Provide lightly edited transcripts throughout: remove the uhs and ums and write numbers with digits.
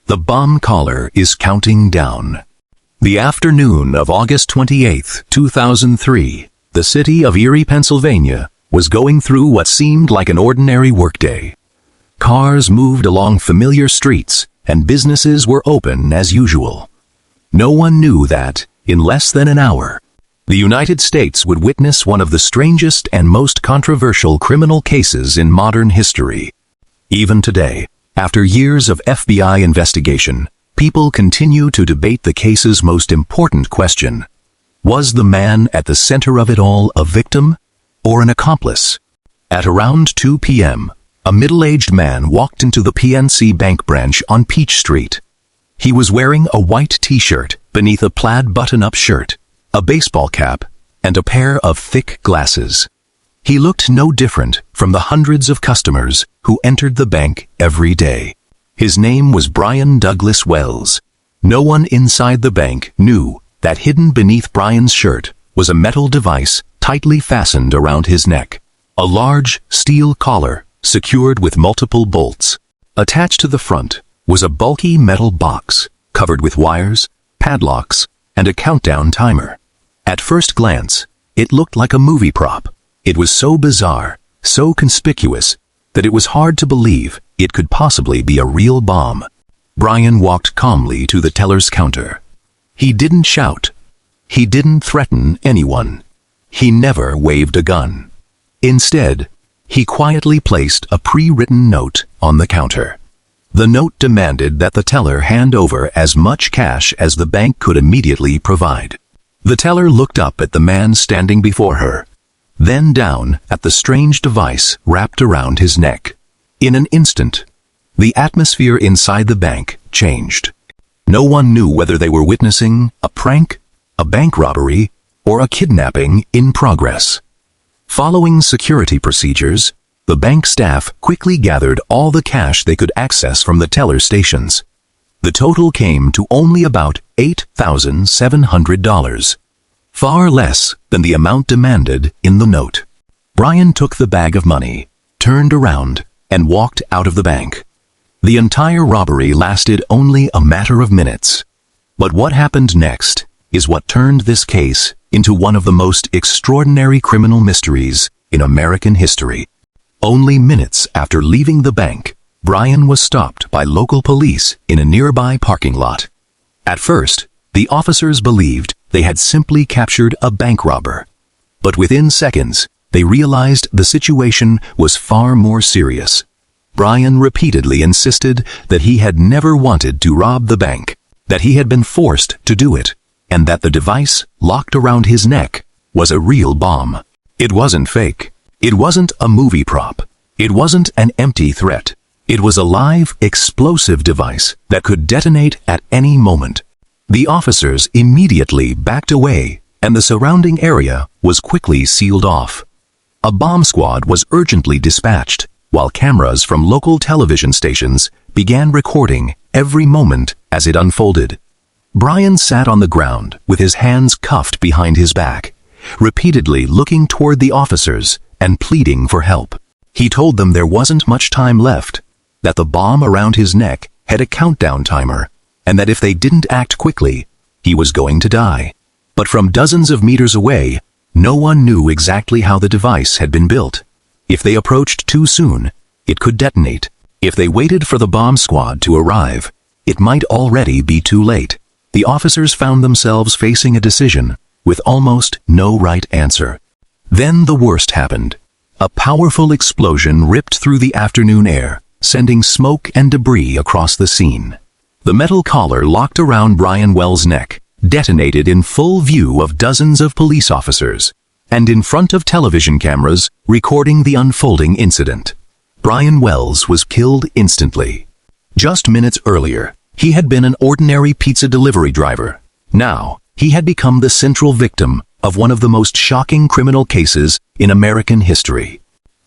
The bomb caller is counting down. The afternoon of August 28, 2003, the city of Erie, Pennsylvania, was going through what seemed like an ordinary workday. Cars moved along familiar streets, and businesses were open as usual. No one knew that, in less than an hour, the United States would witness one of the strangest and most controversial criminal cases in modern history. Even today, after years of FBI investigation, people continue to debate the case's most important question. Was the man at the center of it all a victim or an accomplice? At around 2 p.m., a middle-aged man walked into the PNC Bank branch on Peach Street. He was wearing a white t-shirt beneath a plaid button-up shirt, a baseball cap, and a pair of thick glasses. He looked no different from the hundreds of customers who entered the bank every day. His name was Brian Douglas Wells. No one inside the bank knew that hidden beneath Brian's shirt was a metal device tightly fastened around his neck. A large steel collar secured with multiple bolts. Attached to the front was a bulky metal box covered with wires, padlocks, and a countdown timer. At first glance, it looked like a movie prop. It was so bizarre, so conspicuous, that it was hard to believe it could possibly be a real bomb. Brian walked calmly to the teller's counter. He didn't shout. He didn't threaten anyone. He never waved a gun. Instead, he quietly placed a pre-written note on the counter. The note demanded that the teller hand over as much cash as the bank could immediately provide. The teller looked up at the man standing before her, then down at the strange device wrapped around his neck. In an instant, the atmosphere inside the bank changed. No one knew whether they were witnessing a prank, a bank robbery, or a kidnapping in progress. Following security procedures, the bank staff quickly gathered all the cash they could access from the teller stations. The total came to only about $8,700, far less than the amount demanded in the note. Brian took the bag of money, turned around, and walked out of the bank. The entire robbery lasted only a matter of minutes. But what happened next is what turned this case into one of the most extraordinary criminal mysteries in American history. Only minutes after leaving the bank, Brian was stopped by local police in a nearby parking lot. At first, the officers believed they had simply captured a bank robber. But within seconds, they realized the situation was far more serious. Brian repeatedly insisted that he had never wanted to rob the bank, that he had been forced to do it, and that the device locked around his neck was a real bomb. It wasn't fake. It wasn't a movie prop. It wasn't an empty threat. It was a live, explosive device that could detonate at any moment. The officers immediately backed away, and the surrounding area was quickly sealed off. A bomb squad was urgently dispatched, while cameras from local television stations began recording every moment as it unfolded. Brian sat on the ground with his hands cuffed behind his back, repeatedly looking toward the officers and pleading for help. He told them there wasn't much time left, that the bomb around his neck had a countdown timer, and that if they didn't act quickly, he was going to die. But from dozens of meters away, no one knew exactly how the device had been built. If they approached too soon, it could detonate. If they waited for the bomb squad to arrive, it might already be too late. The officers found themselves facing a decision with almost no right answer. Then the worst happened. A powerful explosion ripped through the afternoon air, sending smoke and debris across the scene. The metal collar locked around Brian Wells' neck detonated in full view of dozens of police officers, and in front of television cameras recording the unfolding incident. Brian Wells was killed instantly. Just minutes earlier, he had been an ordinary pizza delivery driver. Now, he had become the central victim of one of the most shocking criminal cases in American history.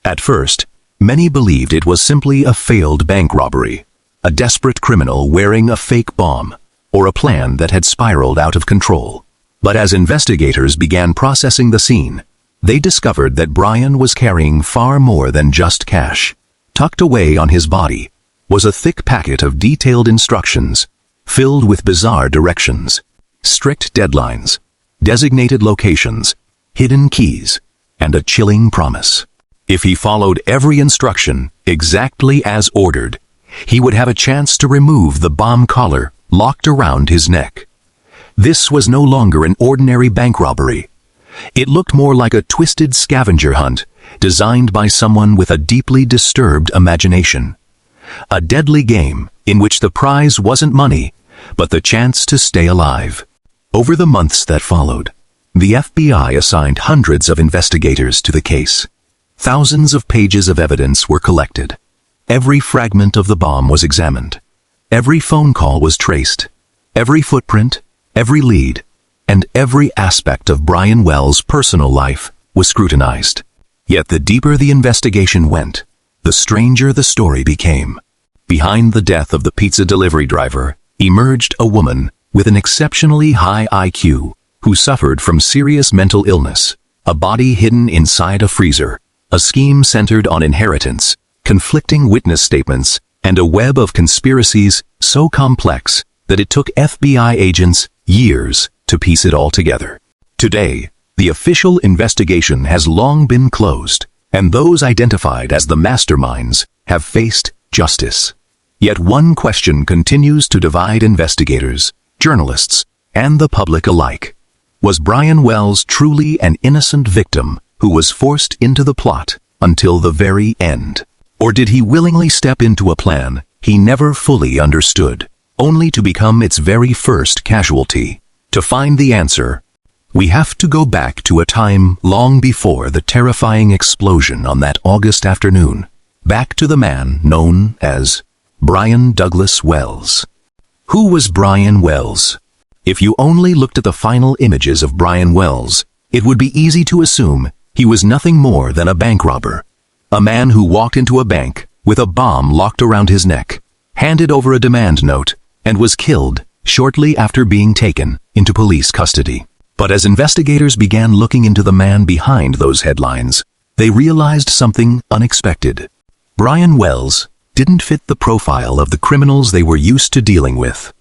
At first, many believed it was simply a failed bank robbery, a desperate criminal wearing a fake bomb, or a plan that had spiraled out of control. But as investigators began processing the scene, they discovered that Brian was carrying far more than just cash. Tucked away on his body, was a thick packet of detailed instructions, filled with bizarre directions, strict deadlines, designated locations, hidden keys, and a chilling promise. If he followed every instruction exactly as ordered, he would have a chance to remove the bomb collar locked around his neck. This was no longer an ordinary bank robbery. It looked more like a twisted scavenger hunt designed by someone with a deeply disturbed imagination. A deadly game in which the prize wasn't money, but the chance to stay alive. Over the months that followed, the FBI assigned hundreds of investigators to the case. Thousands of pages of evidence were collected. Every fragment of the bomb was examined. Every phone call was traced. Every footprint, every lead, and every aspect of Brian Wells' personal life was scrutinized. Yet the deeper the investigation went, the stranger the story became. Behind the death of the pizza delivery driver emerged a woman with an exceptionally high IQ who suffered from serious mental illness, a body hidden inside a freezer, a scheme centered on inheritance, conflicting witness statements, and a web of conspiracies so complex that it took FBI agents years to piece it all together. Today, the official investigation has long been closed, and those identified as the masterminds have faced justice. Yet one question continues to divide investigators, journalists, and the public alike. Was Brian Wells truly an innocent victim who was forced into the plot until the very end? Or did he willingly step into a plan he never fully understood, only to become its very first casualty? To find the answer, we have to go back to a time long before the terrifying explosion on that August afternoon, back to the man known as Brian Douglas Wells. Who was Brian Wells? If you only looked at the final images of Brian Wells, it would be easy to assume he was nothing more than a bank robber. A man who walked into a bank with a bomb locked around his neck, handed over a demand note, and was killed shortly after being taken into police custody. But as investigators began looking into the man behind those headlines, they realized something unexpected. Brian Wells didn't fit the profile of the criminals they were used to dealing with.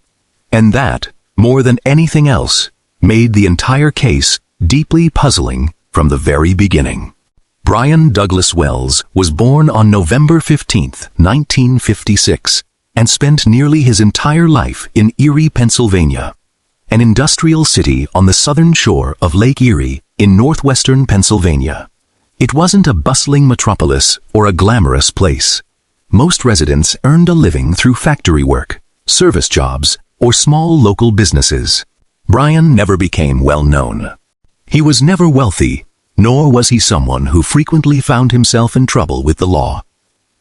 And that, more than anything else, made the entire case deeply puzzling from the very beginning. Brian Douglas Wells was born on November 15, 1956, and spent nearly his entire life in Erie, Pennsylvania, an industrial city on the southern shore of Lake Erie in northwestern Pennsylvania. It wasn't a bustling metropolis or a glamorous place. Most residents earned a living through factory work, service jobs, or small local businesses. Brian never became well known. He was never wealthy, nor was he someone who frequently found himself in trouble with the law.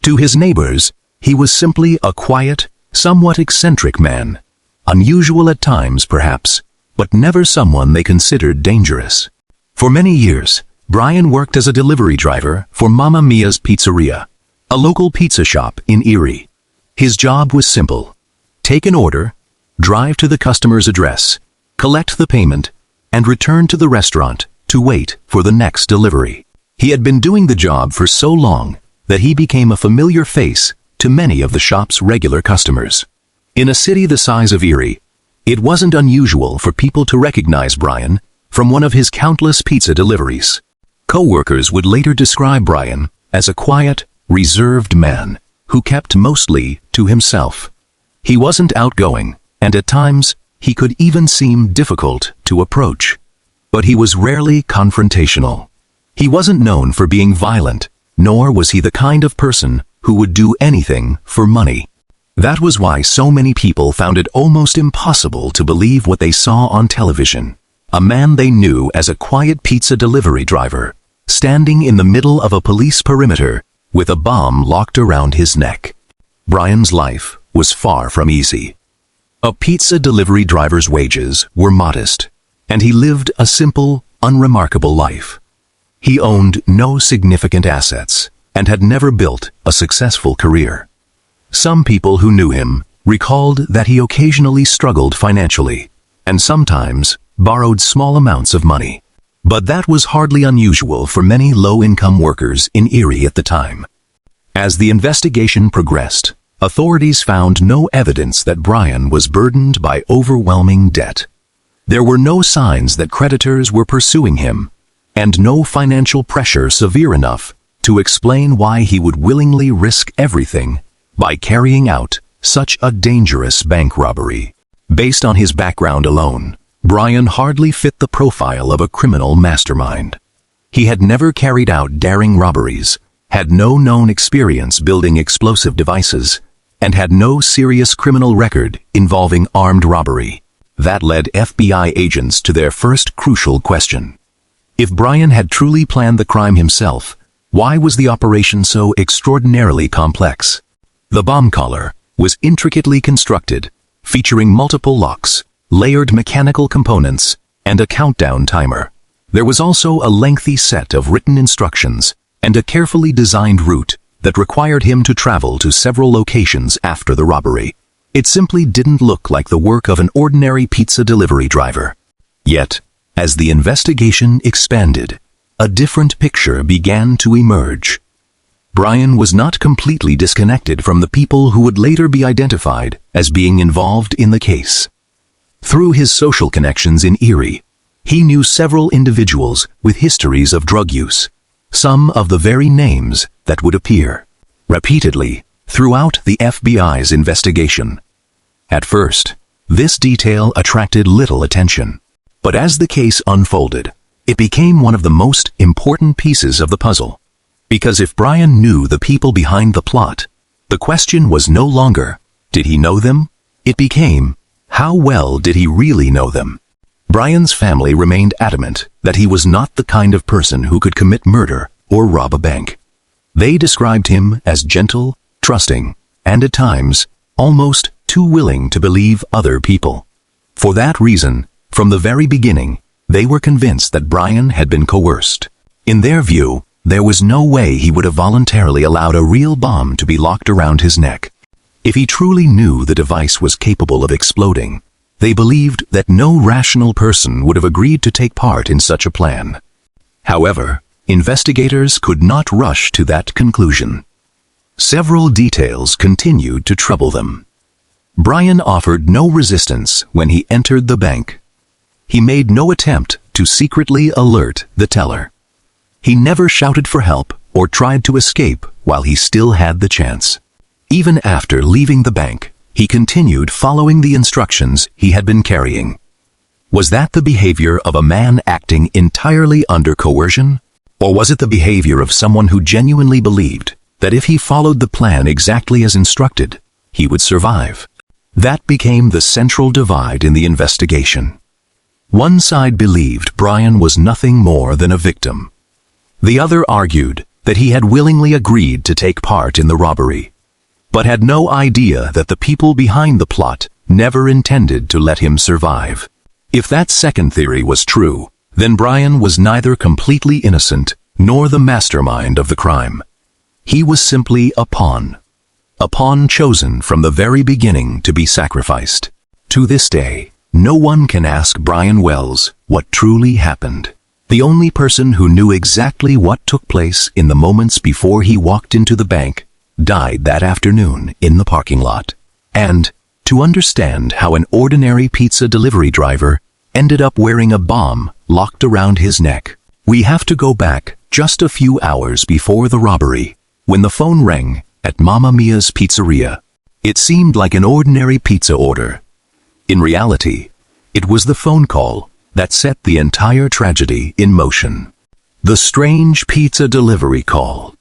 To his neighbors, he was simply a quiet, somewhat eccentric man, unusual at times perhaps, but never someone they considered dangerous. For many years, Brian worked as a delivery driver for Mamma Mia's Pizzeria, a local pizza shop in Erie. His job was simple: take an order, drive to the customer's address, collect the payment, and return to the restaurant to wait for the next delivery. He had been doing the job for so long that he became a familiar face to many of the shop's regular customers. In a city the size of Erie, it wasn't unusual for people to recognize Brian from one of his countless pizza deliveries. Co-workers would later describe Brian as a quiet, reserved man who kept mostly to himself. He wasn't outgoing, and at times he could even seem difficult to approach. But he was rarely confrontational. He wasn't known for being violent, nor was he the kind of person who would do anything for money. That was why so many people found it almost impossible to believe what they saw on television. A man they knew as a quiet pizza delivery driver, standing in the middle of a police perimeter with a bomb locked around his neck. Brian's life was far from easy. A pizza delivery driver's wages were modest, and he lived a simple, unremarkable life. He owned no significant assets and had never built a successful career. Some people who knew him recalled that he occasionally struggled financially and sometimes borrowed small amounts of money. But that was hardly unusual for many low-income workers in Erie at the time. As the investigation progressed, Authorities found no evidence that Brian was burdened by overwhelming debt. There were no signs that creditors were pursuing him, and no financial pressure severe enough to explain why he would willingly risk everything by carrying out such a dangerous bank robbery. Based on his background alone, Brian hardly fit the profile of a criminal mastermind. He had never carried out daring robberies, had no known experience building explosive devices, and had no serious criminal record involving armed robbery. That led FBI agents to their first crucial question. If Brian had truly planned the crime himself, why was the operation so extraordinarily complex? The bomb collar was intricately constructed, featuring multiple locks, layered mechanical components, and a countdown timer. There was also a lengthy set of written instructions and a carefully designed route that required him to travel to several locations after the robbery. It simply didn't look like the work of an ordinary pizza delivery driver. Yet, as the investigation expanded, a different picture began to emerge. Brian was not completely disconnected from the people who would later be identified as being involved in the case. Through his social connections in Erie, he knew several individuals with histories of drug use, some of the very names that would appear repeatedly throughout the FBI's investigation. At first, this detail attracted little attention, but as the case unfolded, it became one of the most important pieces of the puzzle. Because if Brian knew the people behind the plot, the question was no longer, did he know them? It became, how well did he really know them? Brian's family remained adamant that he was not the kind of person who could commit murder or rob a bank. They described him as gentle, trusting, and at times, almost too willing to believe other people. For that reason, from the very beginning, they were convinced that Brian had been coerced. In their view, there was no way he would have voluntarily allowed a real bomb to be locked around his neck. If he truly knew the device was capable of exploding, they believed that no rational person would have agreed to take part in such a plan. However, investigators could not rush to that conclusion. Several details continued to trouble them. Brian offered no resistance when he entered the bank. He made no attempt to secretly alert the teller. He never shouted for help or tried to escape while he still had the chance. Even after leaving the bank, he continued following the instructions he had been carrying. Was that the behavior of a man acting entirely under coercion? Or was it the behavior of someone who genuinely believed that if he followed the plan exactly as instructed, he would survive? That became the central divide in the investigation. One side believed Brian was nothing more than a victim. The other argued that he had willingly agreed to take part in the robbery, but had no idea that the people behind the plot never intended to let him survive. If that second theory was true, then Brian was neither completely innocent nor the mastermind of the crime. He was simply a pawn chosen from the very beginning to be sacrificed. To this day, no one can ask Brian Wells what truly happened. The only person who knew exactly what took place in the moments before he walked into the bank died that afternoon in the parking lot. And to understand how an ordinary pizza delivery driver ended up wearing a bomb locked around his neck, we have to go back just a few hours before the robbery, when the phone rang at Mamma Mia's pizzeria. It seemed like an ordinary pizza order. In reality, it was the phone call that set the entire tragedy in motion. The strange pizza delivery call.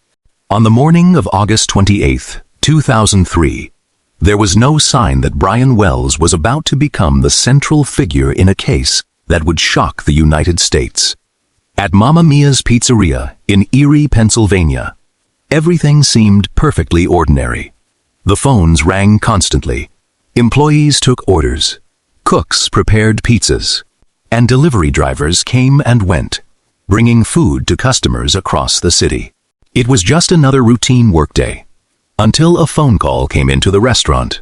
On the morning of August 28, 2003, there was no sign that Brian Wells was about to become the central figure in a case that would shock the United States. At Mamma Mia's pizzeria in Erie, Pennsylvania, everything seemed perfectly ordinary. The phones rang constantly. Employees took orders. Cooks prepared pizzas. And delivery drivers came and went, bringing food to customers across the city. It was just another routine workday, until a phone call came into the restaurant.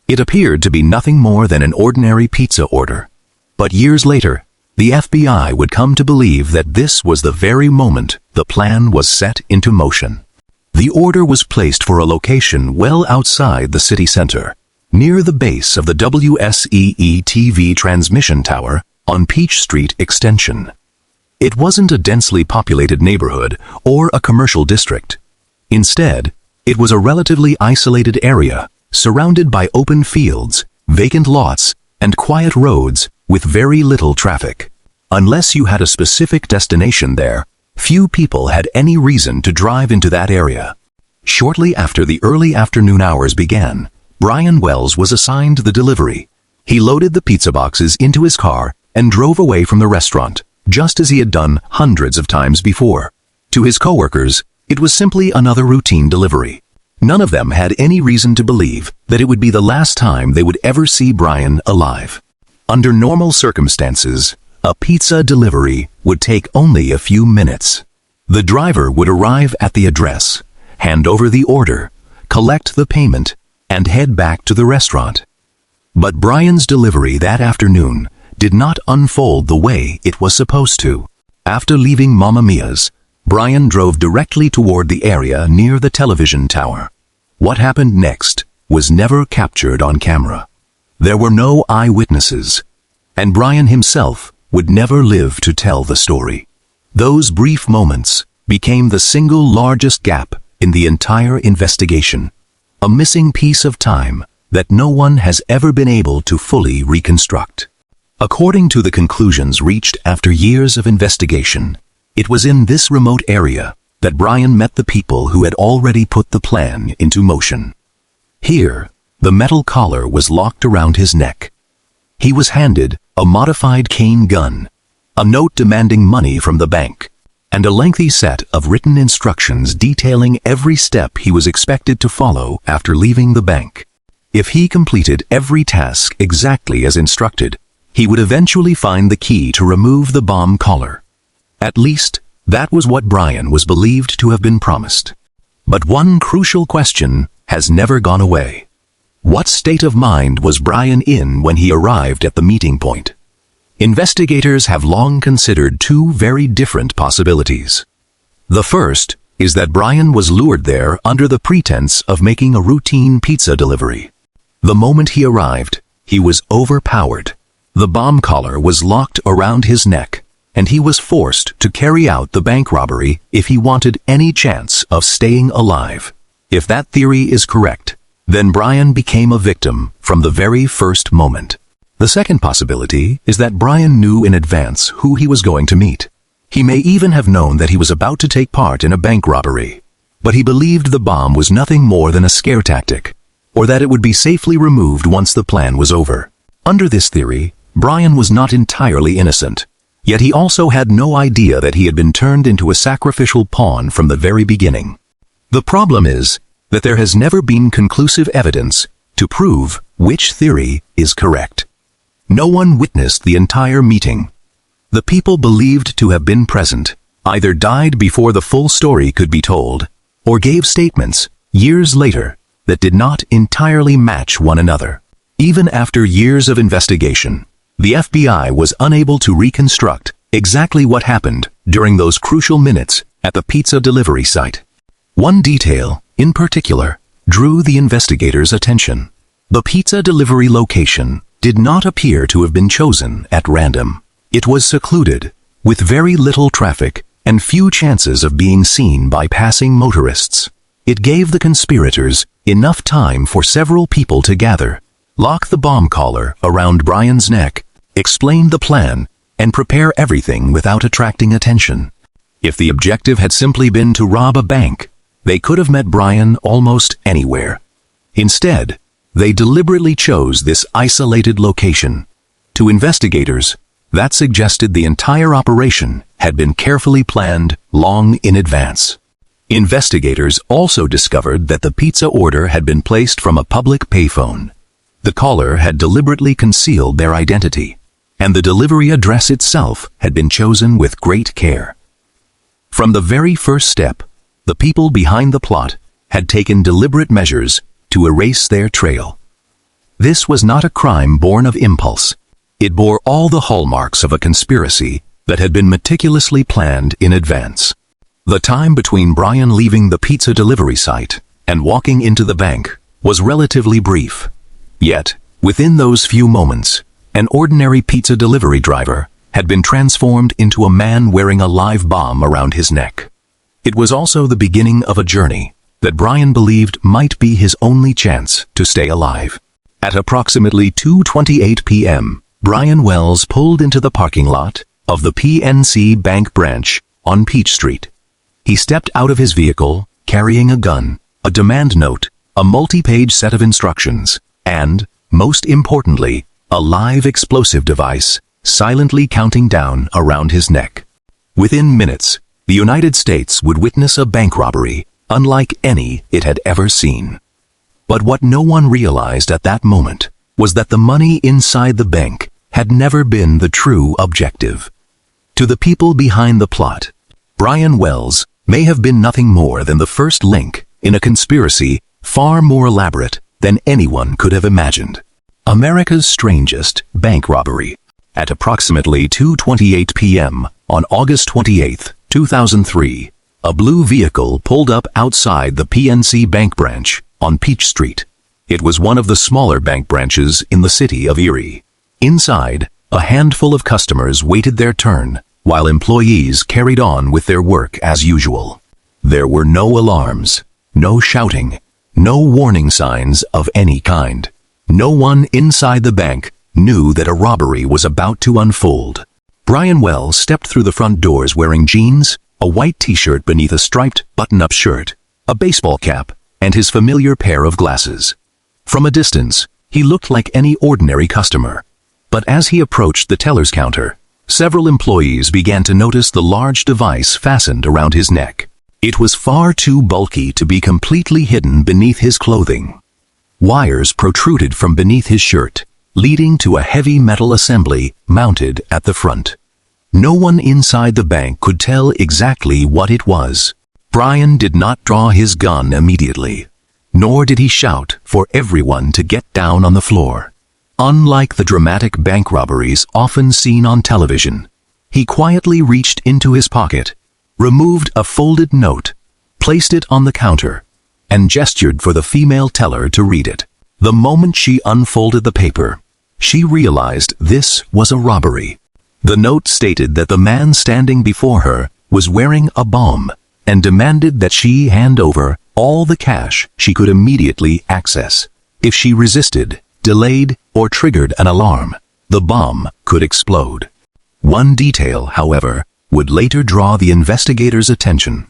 It appeared to be nothing more than an ordinary pizza order. But years later, the FBI would come to believe that this was the very moment the plan was set into motion. The order was placed for a location well outside the city center, near the base of the WSEE-TV transmission tower on Peach Street Extension. It wasn't a densely populated neighborhood or a commercial district. Instead, it was a relatively isolated area, surrounded by open fields, vacant lots, and quiet roads with very little traffic. Unless you had a specific destination there, few people had any reason to drive into that area. Shortly after the early afternoon hours began, Brian Wells was assigned the delivery. He loaded the pizza boxes into his car and drove away from the restaurant, just as he had done hundreds of times before. To his coworkers, it was simply another routine delivery. None of them had any reason to believe that it would be the last time they would ever see Brian alive. Under normal circumstances, a pizza delivery would take only a few minutes. The driver would arrive at the address, hand over the order, collect the payment, and head back to the restaurant. But Brian's delivery that afternoon did not unfold the way it was supposed to. After leaving Mamma Mia's, Brian drove directly toward the area near the television tower. What happened next was never captured on camera. There were no eyewitnesses, and Brian himself would never live to tell the story. Those brief moments became the single largest gap in the entire investigation, a missing piece of time that no one has ever been able to fully reconstruct. According to the conclusions reached after years of investigation, it was in this remote area that Brian met the people who had already put the plan into motion. Here, the metal collar was locked around his neck. He was handed a modified cane gun, a note demanding money from the bank, and a lengthy set of written instructions detailing every step he was expected to follow after leaving the bank. If he completed every task exactly as instructed, he would eventually find the key to remove the bomb collar. At least, that was what Brian was believed to have been promised. But one crucial question has never gone away. What state of mind was Brian in when he arrived at the meeting point? Investigators have long considered two very different possibilities. The first is that Brian was lured there under the pretense of making a routine pizza delivery. The moment he arrived, he was overpowered. The bomb collar was locked around his neck, and he was forced to carry out the bank robbery if he wanted any chance of staying alive. If that theory is correct, then Brian became a victim from the very first moment. The second possibility is that Brian knew in advance who he was going to meet. He may even have known that he was about to take part in a bank robbery, but he believed the bomb was nothing more than a scare tactic, or that it would be safely removed once the plan was over. Under this theory, Brian was not entirely innocent, yet he also had no idea that he had been turned into a sacrificial pawn from the very beginning. The problem is that there has never been conclusive evidence to prove which theory is correct. No one witnessed the entire meeting. The people believed to have been present either died before the full story could be told, or gave statements years later that did not entirely match one another. Even after years of investigation, the FBI was unable to reconstruct exactly what happened during those crucial minutes at the pizza delivery site. One detail, in particular, drew the investigators' attention. The pizza delivery location did not appear to have been chosen at random. It was secluded, with very little traffic and few chances of being seen by passing motorists. It gave the conspirators enough time for several people to gather, lock the bomb collar around Brian's neck, explain the plan, and prepare everything without attracting attention. If the objective had simply been to rob a bank, they could have met Brian almost anywhere. Instead, they deliberately chose this isolated location. To investigators, that suggested the entire operation had been carefully planned long in advance. Investigators also discovered that the pizza order had been placed from a public payphone. The caller had deliberately concealed their identity, and the delivery address itself had been chosen with great care. From the very first step, the people behind the plot had taken deliberate measures to erase their trail. This was not a crime born of impulse. It bore all the hallmarks of a conspiracy that had been meticulously planned in advance. The time between Brian leaving the pizza delivery site and walking into the bank was relatively brief. Yet, within those few moments, an ordinary pizza delivery driver had been transformed into a man wearing a live bomb around his neck. It was also the beginning of a journey that Brian believed might be his only chance to stay alive. At approximately 2:28 p.m., Brian Wells pulled into the parking lot of the PNC Bank branch on Peach Street. He stepped out of his vehicle carrying a gun, a demand note, a multi-page set of instructions, and, most importantly, a live explosive device silently counting down around his neck. Within minutes, the United States would witness a bank robbery unlike any it had ever seen. But what no one realized at that moment was that the money inside the bank had never been the true objective. To the people behind the plot, Brian Wells may have been nothing more than the first link in a conspiracy far more elaborate than anyone could have imagined. America's strangest bank robbery. At approximately 2:28 p.m. on August 28, 2003, a blue vehicle pulled up outside the PNC Bank branch on Peach Street. It was one of the smaller bank branches in the city of Erie. Inside, a handful of customers waited their turn while employees carried on with their work as usual. There were no alarms, no shouting, no warning signs of any kind. No one inside the bank knew that a robbery was about to unfold. Brian Wells stepped through the front doors wearing jeans, a white t-shirt beneath a striped button-up shirt, a baseball cap, and his familiar pair of glasses. From a distance, he looked like any ordinary customer. But as he approached the teller's counter, several employees began to notice the large device fastened around his neck. It was far too bulky to be completely hidden beneath his clothing. Wires protruded from beneath his shirt, leading to a heavy metal assembly mounted at the front. No one inside the bank could tell exactly what it was. Brian did not draw his gun immediately, nor did he shout for everyone to get down on the floor. Unlike the dramatic bank robberies often seen on television, he quietly reached into his pocket, removed a folded note, placed it on the counter, and gestured for the female teller to read it. The moment she unfolded the paper, she realized this was a robbery. The note stated that the man standing before her was wearing a bomb and demanded that she hand over all the cash she could immediately access. If she resisted, delayed, or triggered an alarm, the bomb could explode. One detail, however, would later draw the investigators' attention.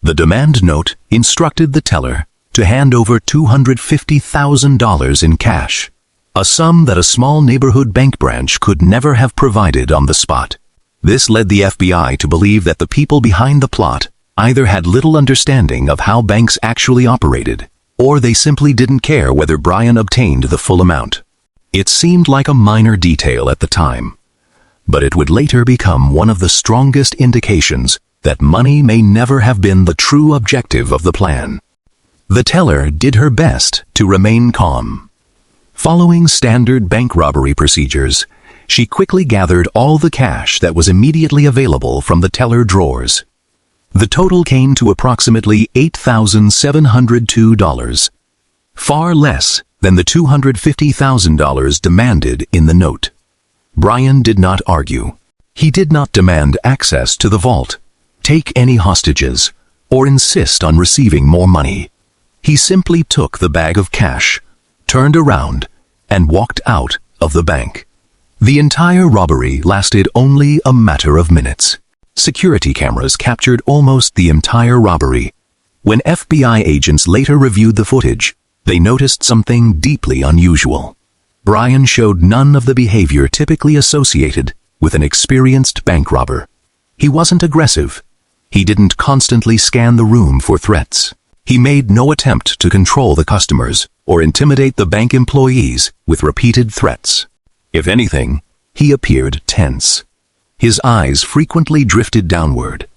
The demand note instructed the teller to hand over $250,000 in cash, a sum that a small neighborhood bank branch could never have provided on the spot. This led the FBI to believe that the people behind the plot either had little understanding of how banks actually operated, or they simply didn't care whether Brian obtained the full amount. It seemed like a minor detail at the time, but it would later become one of the strongest indications that money may never have been the true objective of the plan. The teller did her best to remain calm. Following standard bank robbery procedures, she quickly gathered all the cash that was immediately available from the teller drawers. The total came to approximately $8,702, far less than the $250,000 demanded in the note. Brian did not argue. He did not demand access to the vault, take any hostages, or insist on receiving more money. He simply took the bag of cash, turned around, and walked out of the bank. The entire robbery lasted only a matter of minutes. Security cameras captured almost the entire robbery. When FBI agents later reviewed the footage, they noticed something deeply unusual. Brian showed none of the behavior typically associated with an experienced bank robber. He wasn't aggressive. He didn't constantly scan the room for threats. He made no attempt to control the customers or intimidate the bank employees with repeated threats. If anything, he appeared tense. His eyes frequently drifted downward,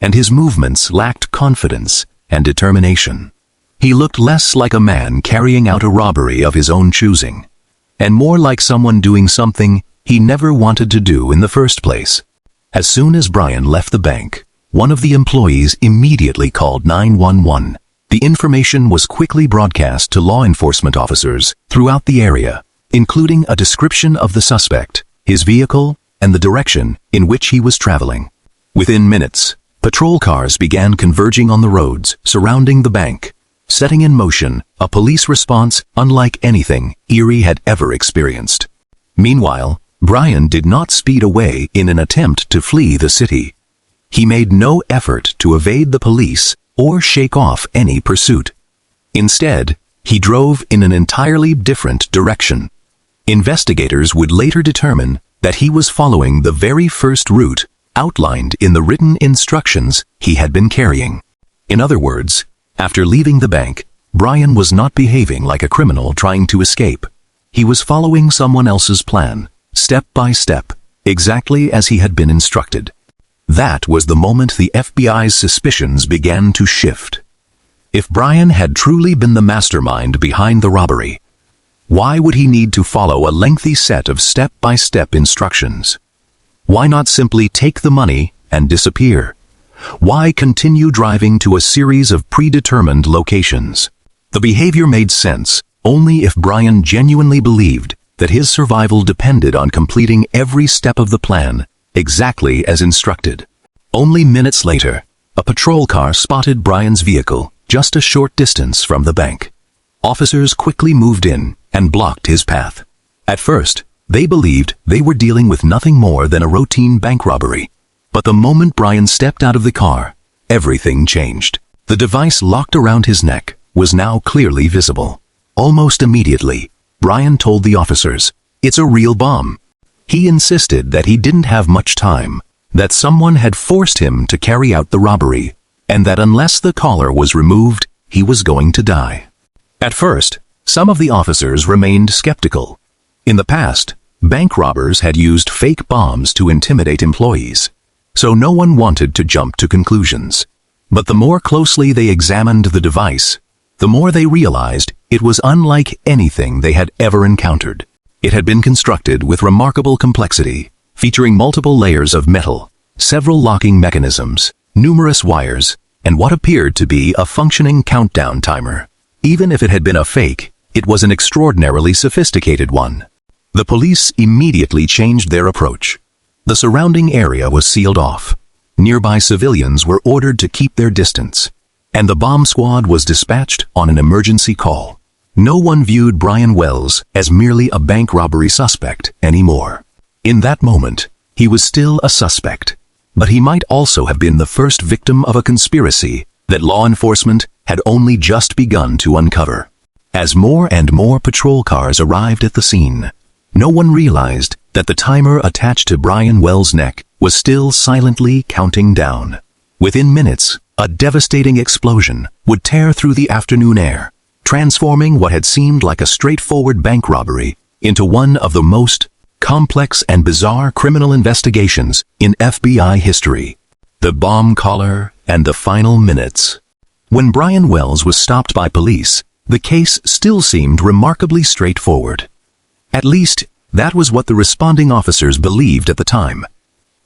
and his movements lacked confidence and determination. He looked less like a man carrying out a robbery of his own choosing, and more like someone doing something he never wanted to do in the first place. As soon as Brian left the bank, one of the employees immediately called 911. The information was quickly broadcast to law enforcement officers throughout the area, including a description of the suspect, his vehicle, and the direction in which he was traveling. Within minutes, patrol cars began converging on the roads surrounding the bank, setting in motion a police response unlike anything Erie had ever experienced. Meanwhile, Brian did not speed away in an attempt to flee the city. He made no effort to evade the police or shake off any pursuit. Instead, he drove in an entirely different direction. Investigators would later determine that he was following the very first route outlined in the written instructions he had been carrying. In other words, after leaving the bank, Brian was not behaving like a criminal trying to escape. He was following someone else's plan, step by step, exactly as he had been instructed. That was the moment the FBI's suspicions began to shift. If Brian had truly been the mastermind behind the robbery, why would he need to follow a lengthy set of step-by-step instructions? Why not simply take the money and disappear? Why continue driving to a series of predetermined locations? The behavior made sense only if Brian genuinely believed that his survival depended on completing every step of the plan exactly as instructed. Only minutes later, a patrol car spotted Brian's vehicle just a short distance from the bank. Officers quickly moved in and blocked his path. At first, they believed they were dealing with nothing more than a routine bank robbery. But the moment Brian stepped out of the car, everything changed. The device locked around his neck was now clearly visible. Almost immediately, Brian told the officers, "It's a real bomb." He insisted that he didn't have much time, that someone had forced him to carry out the robbery, and that unless the collar was removed, he was going to die. At first, some of the officers remained skeptical. In the past, bank robbers had used fake bombs to intimidate employees, so no one wanted to jump to conclusions. But the more closely they examined the device, the more they realized it was unlike anything they had ever encountered. It had been constructed with remarkable complexity, featuring multiple layers of metal, several locking mechanisms, numerous wires, and what appeared to be a functioning countdown timer. Even if it had been a fake, it was an extraordinarily sophisticated one. The police immediately changed their approach. The surrounding area was sealed off. Nearby civilians were ordered to keep their distance, and the bomb squad was dispatched on an emergency call. No one viewed Brian Wells as merely a bank robbery suspect anymore. In that moment, he was still a suspect, but he might also have been the first victim of a conspiracy that law enforcement had only just begun to uncover. As more and more patrol cars arrived at the scene, no one realized that the timer attached to Brian Wells' neck was still silently counting down. Within minutes, a devastating explosion would tear through the afternoon air, transforming what had seemed like a straightforward bank robbery into one of the most complex and bizarre criminal investigations in FBI history. The bomb collar and the final minutes. When Brian Wells was stopped by police, the case still seemed remarkably straightforward. At least, that was what the responding officers believed at the time.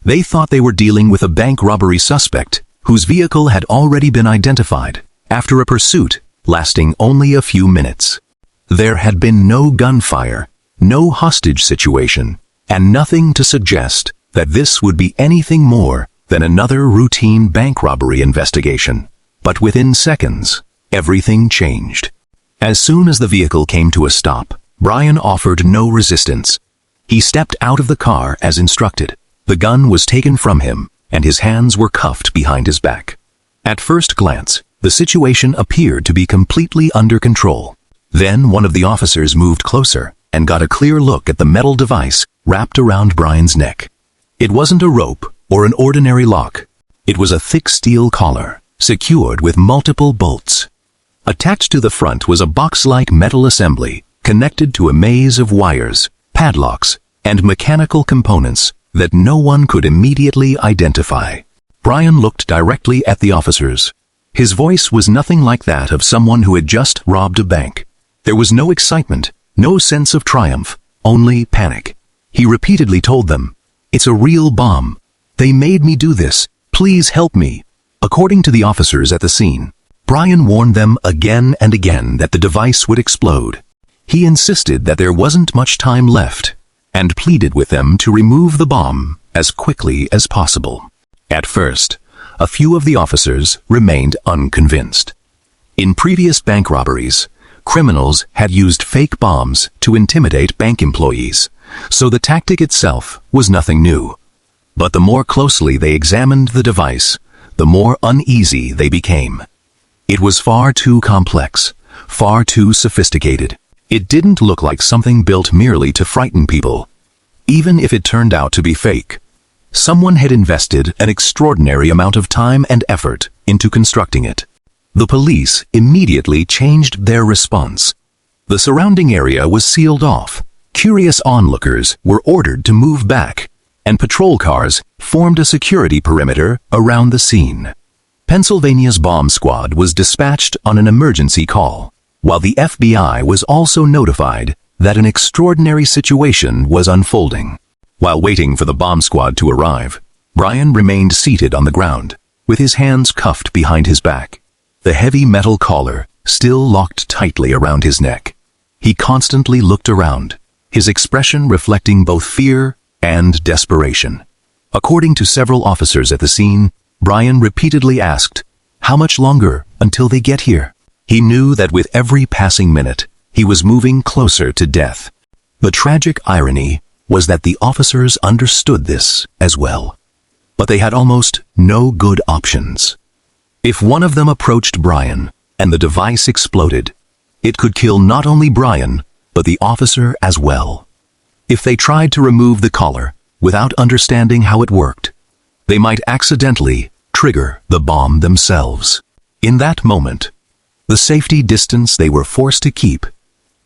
They thought they were dealing with a bank robbery suspect whose vehicle had already been identified after a pursuit lasting only a few minutes. There had been no gunfire, no hostage situation, and nothing to suggest that this would be anything more than another routine bank robbery investigation. But within seconds, everything changed. As soon as the vehicle came to a stop, Brian offered no resistance. He stepped out of the car as instructed. The gun was taken from him, and his hands were cuffed behind his back. At first glance, the situation appeared to be completely under control. Then one of the officers moved closer and got a clear look at the metal device wrapped around Brian's neck. It wasn't a rope or an ordinary lock. It was a thick steel collar, secured with multiple bolts. Attached to the front was a box-like metal assembly connected to a maze of wires, padlocks, and mechanical components that no one could immediately identify. Brian looked directly at the officers. His voice was nothing like that of someone who had just robbed a bank. There was no excitement, no sense of triumph, only panic. He repeatedly told them, "It's a real bomb. They made me do this, Please help me." According to the officers at the scene, Brian warned them again and again that the device would explode. He insisted that there wasn't much time left and pleaded with them to remove the bomb as quickly as possible. At first, a few of the officers remained unconvinced. In previous bank robberies, criminals had used fake bombs to intimidate bank employees, so the tactic itself was nothing new. But the more closely they examined the device, the more uneasy they became. It was far too complex, far too sophisticated. It didn't look like something built merely to frighten people. Even if it turned out to be fake, someone had invested an extraordinary amount of time and effort into constructing it. The police immediately changed their response. The surrounding area was sealed off. Curious onlookers were ordered to move back, and patrol cars formed a security perimeter around the scene. Pennsylvania's bomb squad was dispatched on an emergency call, while the FBI was also notified that an extraordinary situation was unfolding. While waiting for the bomb squad to arrive, Brian remained seated on the ground, with his hands cuffed behind his back, the heavy metal collar still locked tightly around his neck. He constantly looked around, his expression reflecting both fear and desperation. According to several officers at the scene, Brian repeatedly asked, "How much longer until they get here?" He knew that with every passing minute, he was moving closer to death. The tragic irony was that the officers understood this as well. But they had almost no good options. If one of them approached Brian and the device exploded, it could kill not only Brian, but the officer as well. If they tried to remove the collar without understanding how it worked, they might accidentally trigger the bomb themselves. In that moment, the safety distance they were forced to keep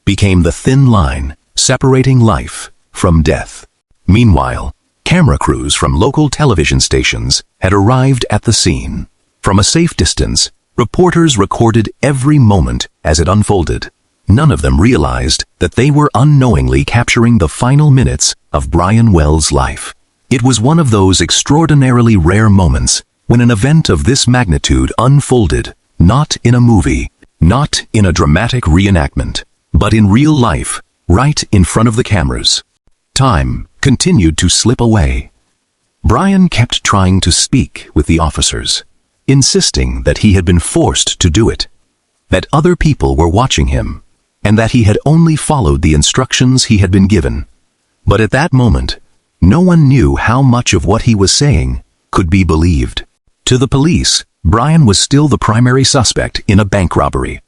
became the thin line separating life from death. Meanwhile, camera crews from local television stations had arrived at the scene. From a safe distance, reporters recorded every moment as it unfolded. None of them realized that they were unknowingly capturing the final minutes of Brian Wells' life. It was one of those extraordinarily rare moments when an event of this magnitude unfolded, not in a movie, not in a dramatic reenactment, but in real life, right in front of the cameras. Time continued to slip away. Brian kept trying to speak with the officers, insisting that he had been forced to do it, that other people were watching him, and that he had only followed the instructions he had been given. But at that moment, no one knew how much of what he was saying could be believed. To the police, Brian was still the primary suspect in a bank robbery.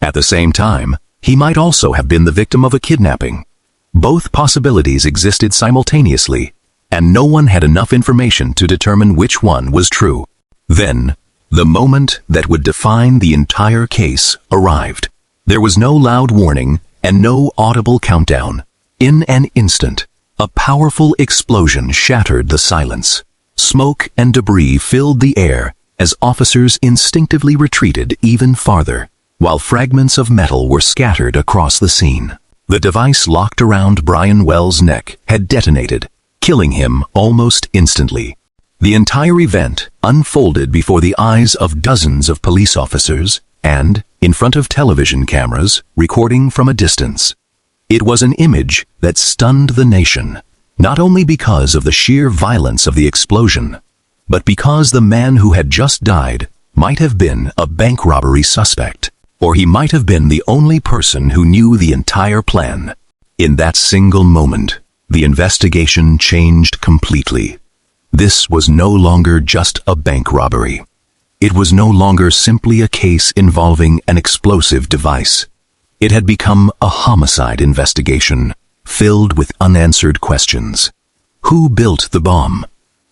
At the same time, he might also have been the victim of a kidnapping. Both possibilities existed simultaneously, and no one had enough information to determine which one was true. Then, the moment that would define the entire case arrived. There was no loud warning and no audible countdown. In an instant, a powerful explosion shattered the silence. Smoke and debris filled the air as officers instinctively retreated even farther, while fragments of metal were scattered across the scene. The device locked around Brian Wells' neck had detonated, killing him almost instantly. The entire event unfolded before the eyes of dozens of police officers and in front of television cameras recording from a distance. It was an image that stunned the nation, not only because of the sheer violence of the explosion, but because the man who had just died might have been a bank robbery suspect, or he might have been the only person who knew the entire plan. In that single moment, the investigation changed completely. This was no longer just a bank robbery. It was no longer simply a case involving an explosive device. It had become a homicide investigation, filled with unanswered questions. Who built the bomb?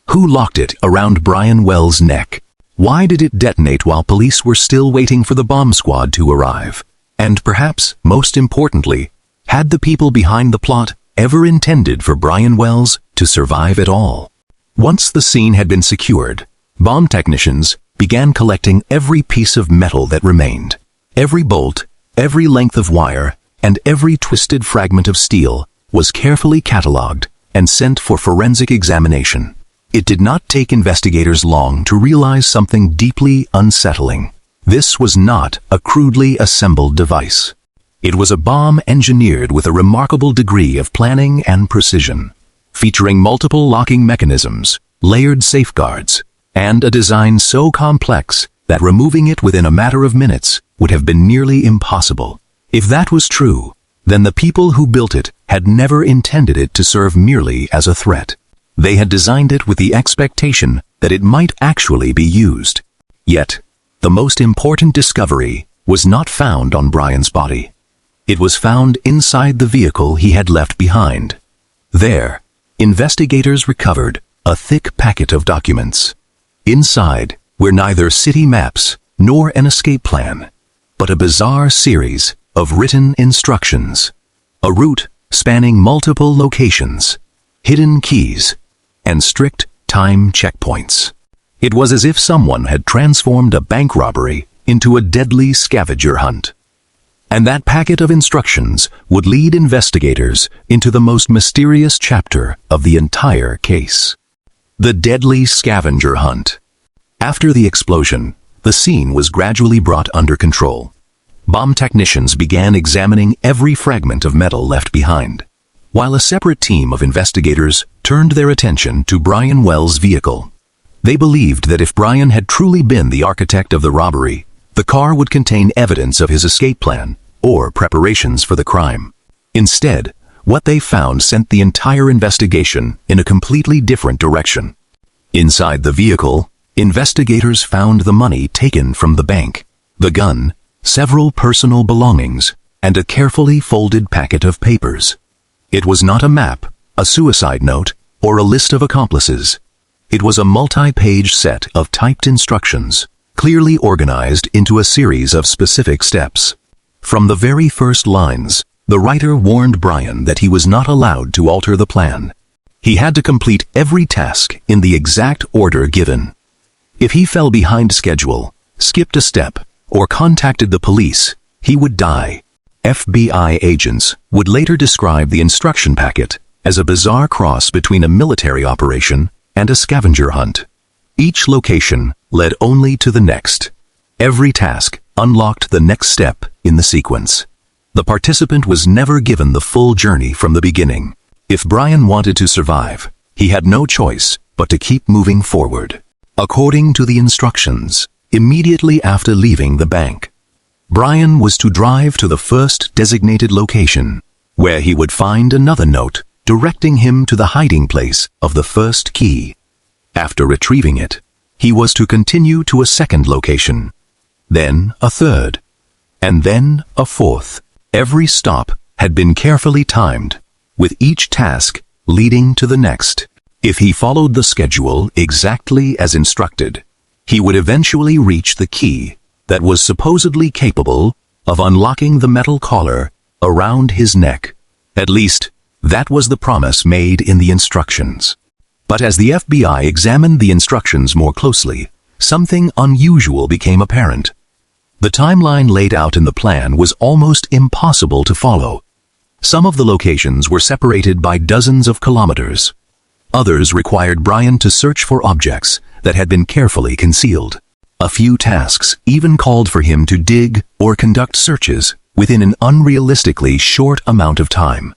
Who locked it around Brian Wells' neck? Why did it detonate while police were still waiting for the bomb squad to arrive? And perhaps, most importantly, had the people behind the plot ever intended for Brian Wells to survive at all? Once the scene had been secured, bomb technicians began collecting every piece of metal that remained. Every bolt, every length of wire, and every twisted fragment of steel was carefully catalogued and sent for forensic examination. It did not take investigators long to realize something deeply unsettling. This was not a crudely assembled device. It was a bomb engineered with a remarkable degree of planning and precision, featuring multiple locking mechanisms, layered safeguards, and a design so complex that removing it within a matter of minutes would have been nearly impossible. If that was true, then the people who built it had never intended it to serve merely as a threat. They had designed it with the expectation that it might actually be used. Yet, the most important discovery was not found on Brian's body. It was found inside the vehicle he had left behind. There, investigators recovered a thick packet of documents. Inside were neither city maps nor an escape plan, but a bizarre series of written instructions, a route spanning multiple locations, hidden keys, and strict time checkpoints. It was as if someone had transformed a bank robbery into a deadly scavenger hunt. And that packet of instructions would lead investigators into the most mysterious chapter of the entire case. The deadly scavenger hunt. After the explosion, the scene was gradually brought under control. Bomb technicians began examining every fragment of metal left behind, while a separate team of investigators turned their attention to Brian Wells' vehicle. They believed that if Brian had truly been the architect of the robbery, the car would contain evidence of his escape plan or preparations for the crime. Instead, what they found sent the entire investigation in a completely different direction. Inside the vehicle, investigators found the money taken from the bank, the gun, several personal belongings, and a carefully folded packet of papers. It was not a map, a suicide note, or a list of accomplices. It was a multi-page set of typed instructions, clearly organized into a series of specific steps. From the very first lines, the writer warned Brian that he was not allowed to alter the plan. He had to complete every task in the exact order given. If he fell behind schedule, skipped a step, or contacted the police, he would die. FBI agents would later describe the instruction packet as a bizarre cross between a military operation and a scavenger hunt. Each location led only to the next. Every task unlocked the next step in the sequence. The participant was never given the full journey from the beginning. If Brian wanted to survive, he had no choice but to keep moving forward. According to the instructions, immediately after leaving the bank, Brian was to drive to the first designated location, where he would find another note directing him to the hiding place of the first key. After retrieving it, he was to continue to a second location, then a third, and then a fourth. Every stop had been carefully timed, with each task leading to the next. If he followed the schedule exactly as instructed, he would eventually reach the key that was supposedly capable of unlocking the metal collar around his neck. At least, that was the promise made in the instructions. But as the FBI examined the instructions more closely, something unusual became apparent. The timeline laid out in the plan was almost impossible to follow. Some of the locations were separated by dozens of kilometers. Others required Brian to search for objects that had been carefully concealed. A few tasks even called for him to dig or conduct searches within an unrealistically short amount of time.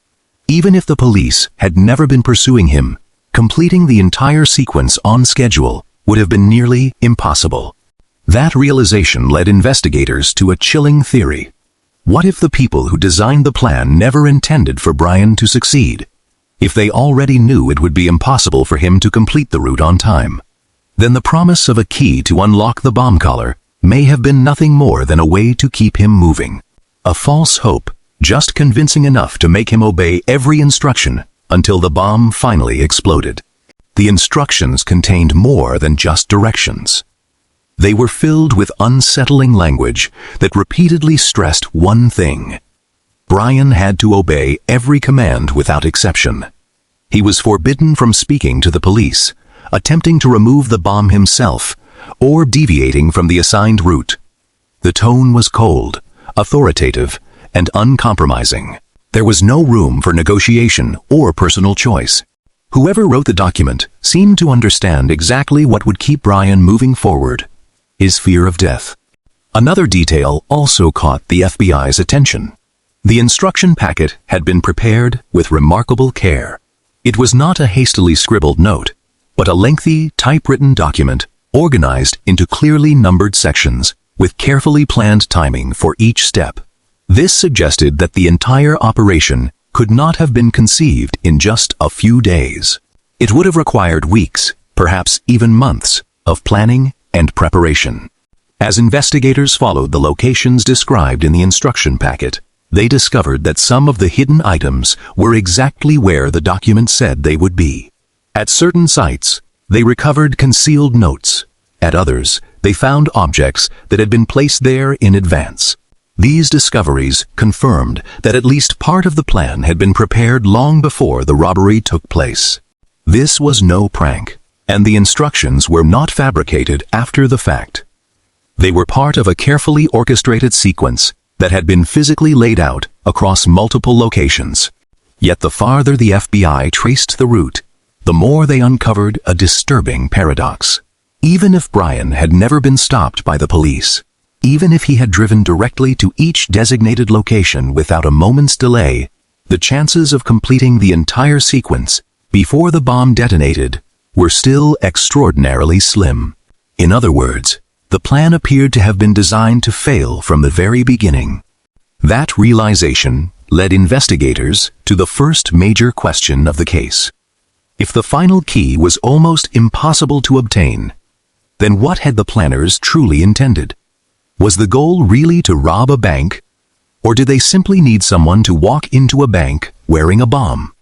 Even if the police had never been pursuing him, completing the entire sequence on schedule would have been nearly impossible. That realization led investigators to a chilling theory. What if the people who designed the plan never intended for Brian to succeed? If they already knew it would be impossible for him to complete the route on time, then the promise of a key to unlock the bomb collar may have been nothing more than a way to keep him moving. A false hope, just convincing enough to make him obey every instruction until the bomb finally exploded. The instructions contained more than just directions. They were filled with unsettling language that repeatedly stressed one thing. Brian had to obey every command without exception. He was forbidden from speaking to the police, attempting to remove the bomb himself, or deviating from the assigned route. The tone was cold, authoritative, and uncompromising. There was no room for negotiation or personal choice. Whoever wrote the document seemed to understand exactly what would keep Brian moving forward: his fear of death. Another detail also caught the FBI's attention. The instruction packet had been prepared with remarkable care. It was not a hastily scribbled note, but a lengthy, typewritten document organized into clearly numbered sections with carefully planned timing for each step. This suggested that the entire operation could not have been conceived in just a few days. It would have required weeks, perhaps even months, of planning and preparation. As investigators followed the locations described in the instruction packet, they discovered that some of the hidden items were exactly where the document said they would be. At certain sites, they recovered concealed notes. At others, they found objects that had been placed there in advance. These discoveries confirmed that at least part of the plan had been prepared long before the robbery took place. This was no prank, and the instructions were not fabricated after the fact. They were part of a carefully orchestrated sequence that had been physically laid out across multiple locations. Yet the farther the FBI traced the route, the more they uncovered a disturbing paradox. Even if Brian had never been stopped by the police, even if he had driven directly to each designated location without a moment's delay, the chances of completing the entire sequence before the bomb detonated were still extraordinarily slim. In other words, the plan appeared to have been designed to fail from the very beginning. That realization led investigators to the first major question of the case. If the final key was almost impossible to obtain, then what had the planners truly intended? Was the goal really to rob a bank, or did they simply need someone to walk into a bank wearing a bomb,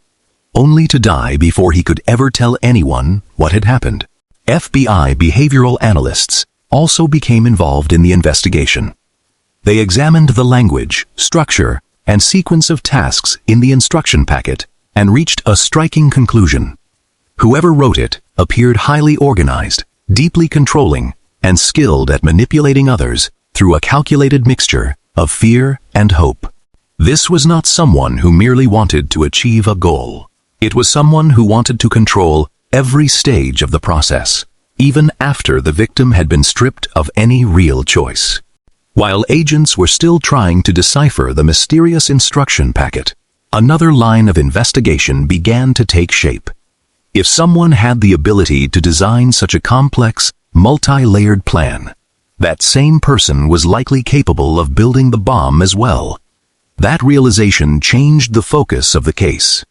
only to die before he could ever tell anyone what had happened? FBI behavioral analysts also became involved in the investigation. They examined the language, structure, and sequence of tasks in the instruction packet and reached a striking conclusion. Whoever wrote it appeared highly organized, deeply controlling, and skilled at manipulating others through a calculated mixture of fear and hope. This was not someone who merely wanted to achieve a goal. It was someone who wanted to control every stage of the process, even after the victim had been stripped of any real choice. While agents were still trying to decipher the mysterious instruction packet, another line of investigation began to take shape. If someone had the ability to design such a complex, multi-layered plan, that same person was likely capable of building the bomb as well. That realization changed the focus of the case.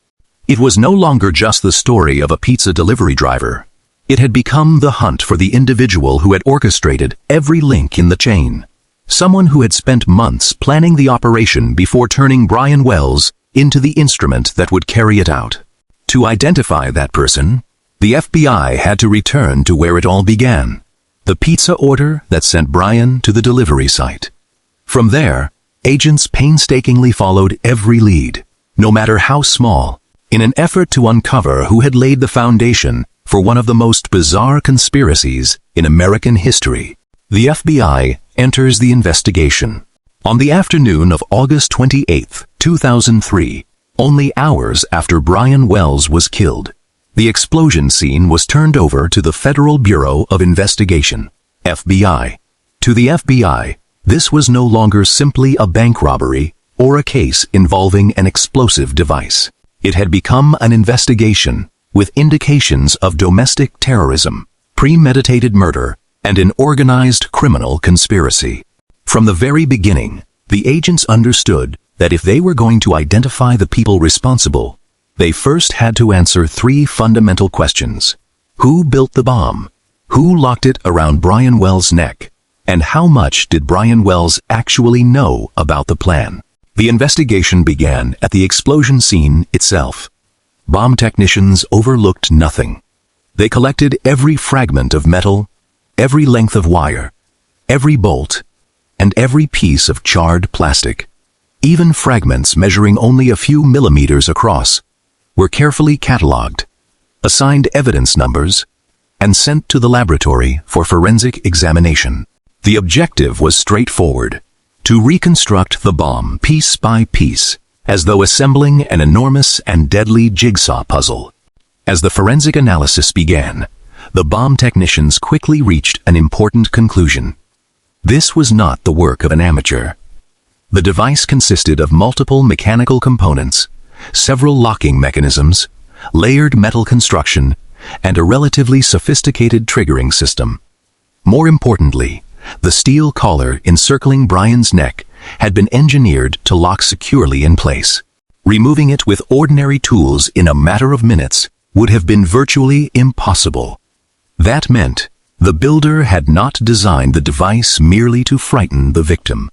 It was no longer just the story of a pizza delivery driver. It had become the hunt for the individual who had orchestrated every link in the chain. Someone who had spent months planning the operation before turning Brian Wells into the instrument that would carry it out. To identify that person, the FBI had to return to where it all began, the pizza order that sent Brian to the delivery site. From there, agents painstakingly followed every lead, no matter how small, in an effort to uncover who had laid the foundation for one of the most bizarre conspiracies in American history. The FBI enters the investigation. On the afternoon of August 28, 2003, only hours after Brian Wells was killed, the explosion scene was turned over to the Federal Bureau of Investigation, FBI. To the FBI, this was no longer simply a bank robbery or a case involving an explosive device. It had become an investigation with indications of domestic terrorism, premeditated murder, and an organized criminal conspiracy. From the very beginning, the agents understood that if they were going to identify the people responsible, they first had to answer three fundamental questions. Who built the bomb? Who locked it around Brian Wells' neck? And how much did Brian Wells actually know about the plan? The investigation began at the explosion scene itself. Bomb technicians overlooked nothing. They collected every fragment of metal, every length of wire, every bolt, and every piece of charred plastic. Even fragments measuring only a few millimeters across were carefully catalogued, assigned evidence numbers, and sent to the laboratory for forensic examination. The objective was straightforward: to reconstruct the bomb piece by piece, as though assembling an enormous and deadly jigsaw puzzle. As the forensic analysis began, the bomb technicians quickly reached an important conclusion. This was not the work of an amateur. The device consisted of multiple mechanical components, several locking mechanisms, layered metal construction, and a relatively sophisticated triggering system. More importantly, the steel collar encircling Brian's neck had been engineered to lock securely in place. Removing it with ordinary tools in a matter of minutes would have been virtually impossible. That meant the builder had not designed the device merely to frighten the victim.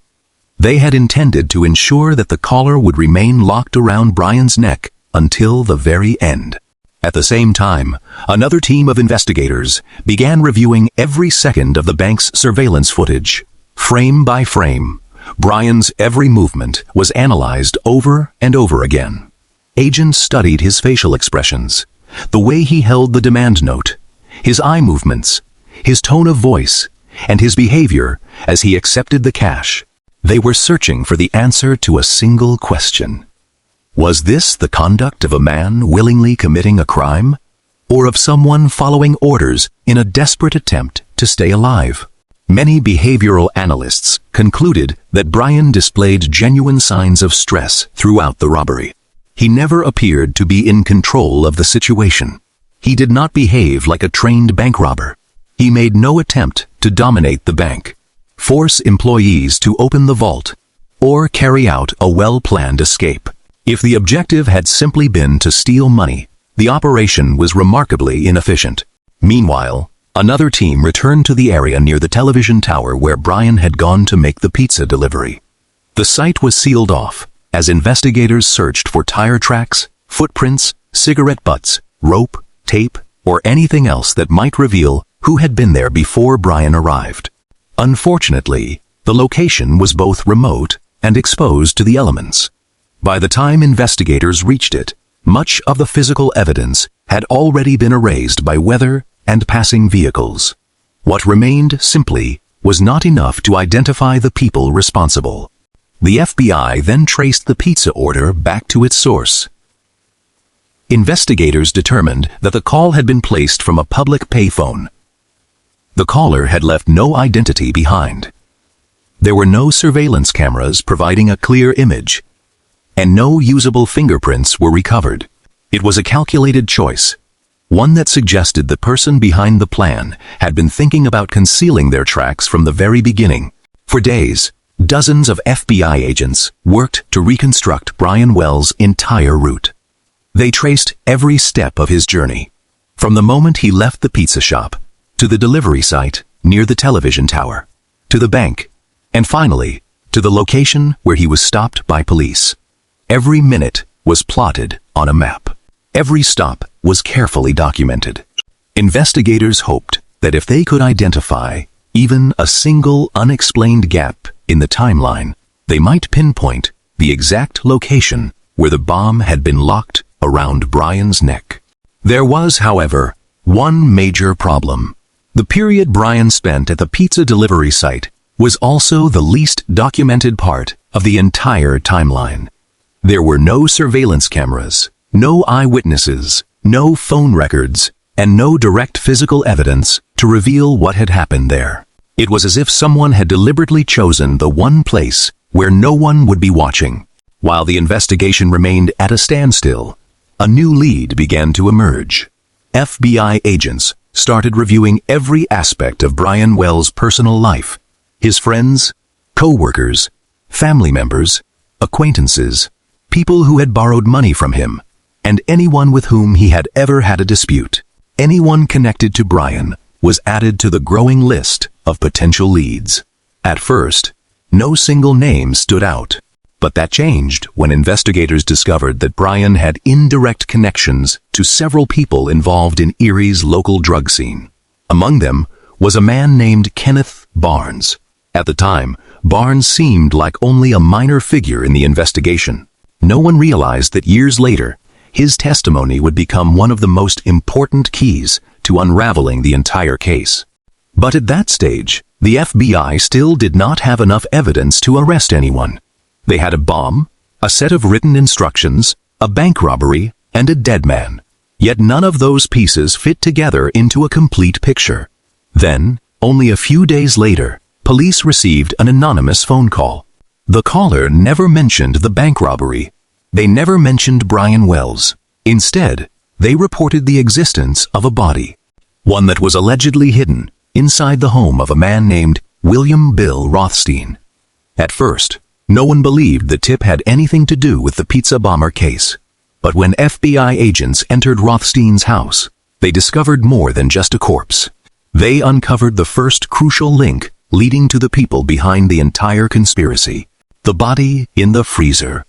They had intended to ensure that the collar would remain locked around Brian's neck until the very end. At the same time, another team of investigators began reviewing every second of the bank's surveillance footage. Frame by frame, Brian's every movement was analyzed over and over again. Agents studied his facial expressions, the way he held the demand note, his eye movements, his tone of voice, and his behavior as he accepted the cash. They were searching for the answer to a single question. Was this the conduct of a man willingly committing a crime, or of someone following orders in a desperate attempt to stay alive? Many behavioral analysts concluded that Brian displayed genuine signs of stress throughout the robbery. He never appeared to be in control of the situation. He did not behave like a trained bank robber. He made no attempt to dominate the bank, force employees to open the vault, or carry out a well-planned escape. If the objective had simply been to steal money, the operation was remarkably inefficient. Meanwhile, another team returned to the area near the television tower where Brian had gone to make the pizza delivery. The site was sealed off as investigators searched for tire tracks, footprints, cigarette butts, rope, tape, or anything else that might reveal who had been there before Brian arrived. Unfortunately, the location was both remote and exposed to the elements. By the time investigators reached it, much of the physical evidence had already been erased by weather and passing vehicles. What remained simply was not enough to identify the people responsible. The FBI then traced the pizza order back to its source. Investigators determined that the call had been placed from a public payphone. The caller had left no identity behind. There were no surveillance cameras providing a clear image, and no usable fingerprints were recovered. It was a calculated choice, one that suggested the person behind the plan had been thinking about concealing their tracks from the very beginning. For days, dozens of FBI agents worked to reconstruct Brian Wells' entire route. They traced every step of his journey, from the moment he left the pizza shop, to the delivery site near the television tower, to the bank, and finally, to the location where he was stopped by police. Every minute was plotted on a map. Every stop was carefully documented. Investigators hoped that if they could identify even a single unexplained gap in the timeline, they might pinpoint the exact location where the bomb had been locked around Brian's neck. There was, however, one major problem. The period Brian spent at the pizza delivery site was also the least documented part of the entire timeline. There were no surveillance cameras, no eyewitnesses, no phone records, and no direct physical evidence to reveal what had happened there. It was as if someone had deliberately chosen the one place where no one would be watching. While the investigation remained at a standstill, a new lead began to emerge. FBI agents started reviewing every aspect of Brian Wells' personal life: his friends, co-workers, family members, acquaintances, people who had borrowed money from him, and anyone with whom he had ever had a dispute. Anyone connected to Brian was added to the growing list of potential leads. At first, no single name stood out, but that changed when investigators discovered that Brian had indirect connections to several people involved in Erie's local drug scene. Among them was a man named Kenneth Barnes. At the time, Barnes seemed like only a minor figure in the investigation. No one realized that years later, his testimony would become one of the most important keys to unraveling the entire case. But at that stage, the FBI still did not have enough evidence to arrest anyone. They had a bomb, a set of written instructions, a bank robbery, and a dead man. Yet none of those pieces fit together into a complete picture. Then, only a few days later, police received an anonymous phone call. The caller never mentioned the bank robbery. They never mentioned Brian Wells. Instead, they reported the existence of a body, one that was allegedly hidden inside the home of a man named William Bill Rothstein. At first, no one believed the tip had anything to do with the pizza bomber case. But when FBI agents entered Rothstein's house, they discovered more than just a corpse. They uncovered the first crucial link leading to the people behind the entire conspiracy: the body in the freezer.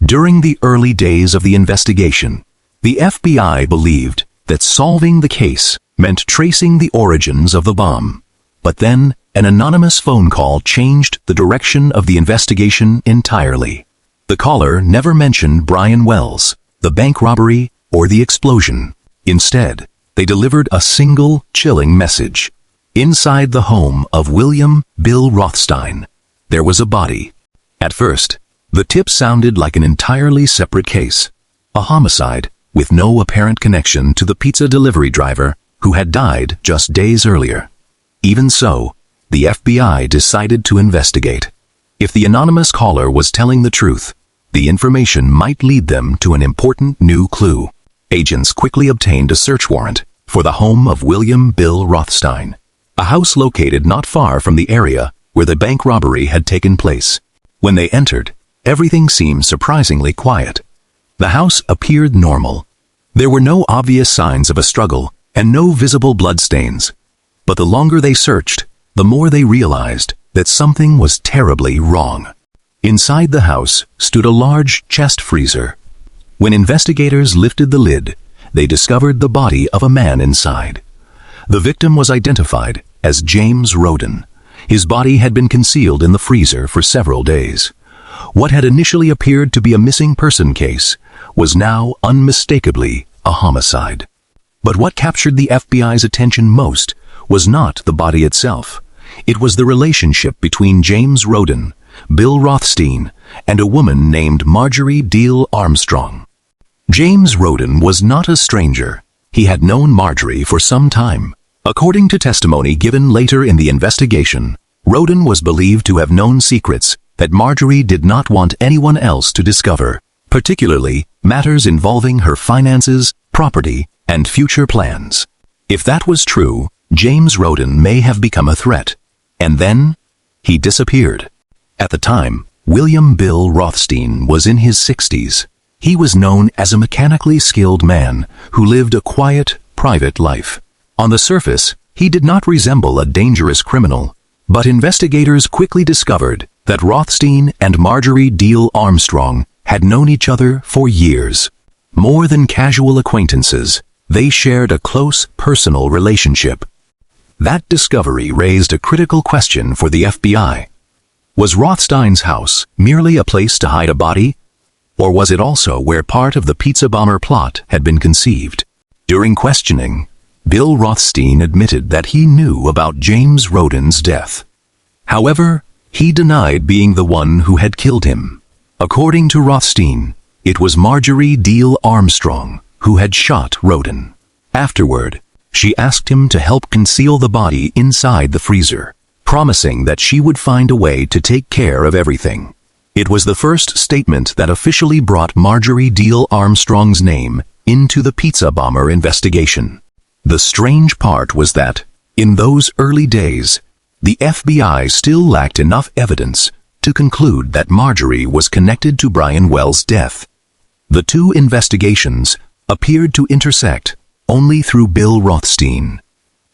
During the early days of the investigation, the FBI believed that solving the case meant tracing the origins of the bomb. But then, an anonymous phone call changed the direction of the investigation entirely. The caller never mentioned Brian Wells, the bank robbery, or the explosion. Instead, they delivered a single, chilling message. Inside the home of William Bill Rothstein, there was a body. At first, the tip sounded like an entirely separate case, a homicide with no apparent connection to the pizza delivery driver who had died just days earlier. Even so, the FBI decided to investigate. If the anonymous caller was telling the truth, the information might lead them to an important new clue. Agents quickly obtained a search warrant for the home of William Bill Rothstein, a house located not far from the area where the bank robbery had taken place. When they entered, everything seemed surprisingly quiet. The house appeared normal. There were no obvious signs of a struggle and no visible bloodstains. But the longer they searched, the more they realized that something was terribly wrong. Inside the house stood a large chest freezer. When investigators lifted the lid, they discovered the body of a man inside. The victim was identified as James Roden. His body had been concealed in the freezer for several days. What had initially appeared to be a missing person case was now unmistakably a homicide. But what captured the FBI's attention most was not the body itself. It was the relationship between James Roden, Bill Rothstein, and a woman named Marjorie Deal Armstrong. James Roden was not a stranger. He had known Marjorie for some time. According to testimony given later in the investigation, Roden was believed to have known secrets that Marjorie did not want anyone else to discover, particularly matters involving her finances, property, and future plans. If that was true, James Roden may have become a threat. And then, he disappeared. At the time, William Bill Rothstein was in his 60s. He was known as a mechanically skilled man who lived a quiet, private life. On the surface, he did not resemble a dangerous criminal, but investigators quickly discovered that Rothstein and Marjorie Deal Armstrong had known each other for years. More than casual acquaintances, they shared a close personal relationship. That discovery raised a critical question for the FBI. Was Rothstein's house merely a place to hide a body? Or was it also where part of the pizza bomber plot had been conceived? During questioning, Bill Rothstein admitted that he knew about James Roden's death. However, he denied being the one who had killed him. According to Rothstein, it was Marjorie Deal Armstrong who had shot Roden. Afterward, she asked him to help conceal the body inside the freezer, promising that she would find a way to take care of everything. It was the first statement that officially brought Marjorie Deal Armstrong's name into the pizza bomber investigation. The strange part was that, in those early days, the FBI still lacked enough evidence to conclude that Marjorie was connected to Brian Wells' death. The two investigations appeared to intersect only through Bill Rothstein.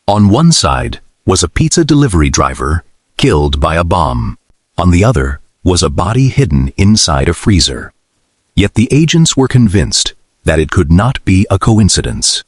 On one side was a pizza delivery driver killed by a bomb. On the other was a body hidden inside a freezer. Yet the agents were convinced that it could not be a coincidence.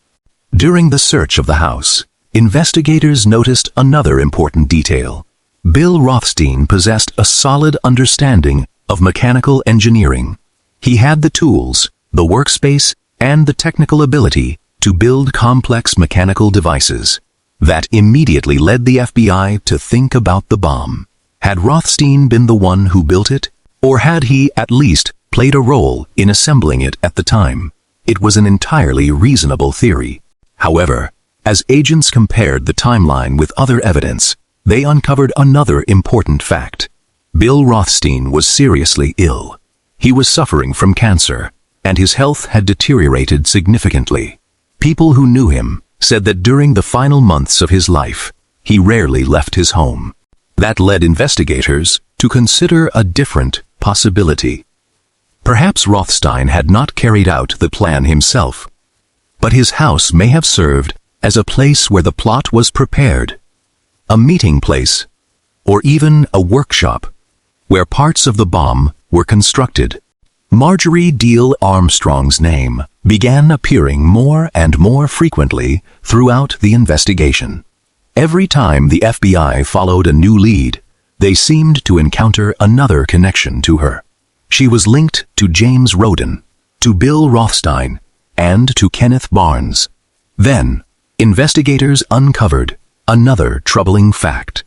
During the search of the house, investigators noticed another important detail. Bill Rothstein possessed a solid understanding of mechanical engineering. He had the tools, the workspace, and the technical ability to build complex mechanical devices. That immediately led the FBI to think about the bomb. Had Rothstein been the one who built it, or had he at least played a role in assembling it at the time? it was an entirely reasonable theory. However, as agents compared the timeline with other evidence, they uncovered another important fact. Bill Rothstein was seriously ill. He was suffering from cancer, and his health had deteriorated significantly. People who knew him said that during the final months of his life, he rarely left his home. That led investigators to consider a different possibility. Perhaps Rothstein had not carried out the plan himself, but his house may have served as a place where the plot was prepared, a meeting place, or even a workshop where parts of the bomb were constructed. Marjorie Diehl Armstrong's name began appearing more and more frequently throughout the investigation. Every time the FBI followed a new lead, they seemed to encounter another connection to her. She was linked to James Roden, to Bill Rothstein, and to Kenneth Barnes. Then, investigators uncovered another troubling fact.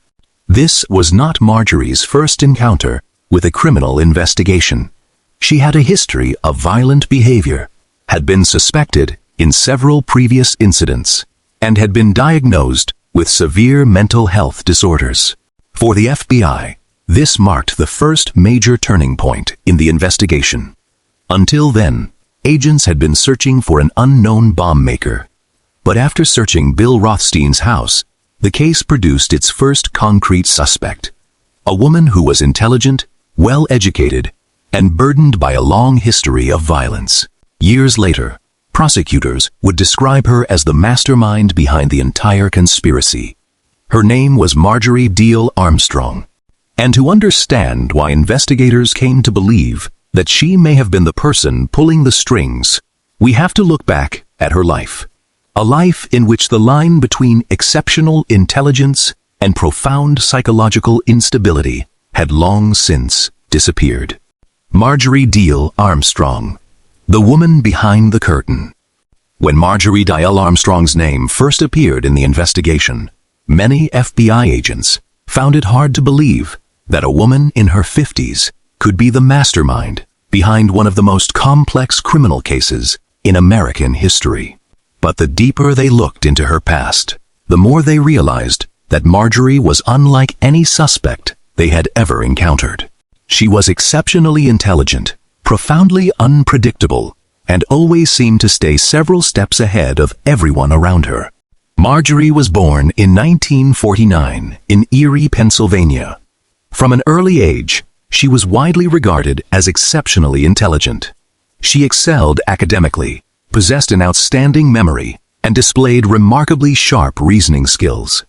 This was not Marjorie's first encounter with a criminal investigation. She had a history of violent behavior, had been suspected in several previous incidents, and had been diagnosed with severe mental health disorders. For the FBI, this marked the first major turning point in the investigation. Until then, agents had been searching for an unknown bomb maker. But after searching Bill Rothstein's house, the case produced its first concrete suspect. A woman who was intelligent, well-educated, and burdened by a long history of violence. Years later, prosecutors would describe her as the mastermind behind the entire conspiracy. Her name was Marjorie Diehl Armstrong. And to understand why investigators came to believe that she may have been the person pulling the strings, we have to look back at her life. A life in which the line between exceptional intelligence and profound psychological instability had long since disappeared. Marjorie Diehl Armstrong, the woman behind the curtain. When Marjorie Diehl Armstrong's name first appeared in the investigation, many FBI agents found it hard to believe that a woman in her 50s could be the mastermind behind one of the most complex criminal cases in American history. But the deeper they looked into her past, the more they realized that Marjorie was unlike any suspect they had ever encountered. She was exceptionally intelligent, profoundly unpredictable, and always seemed to stay several steps ahead of everyone around her. Marjorie was born in 1949 in Erie, Pennsylvania. From an early age, she was widely regarded as exceptionally intelligent. She excelled academically, possessed an outstanding memory, and displayed remarkably sharp reasoning skills.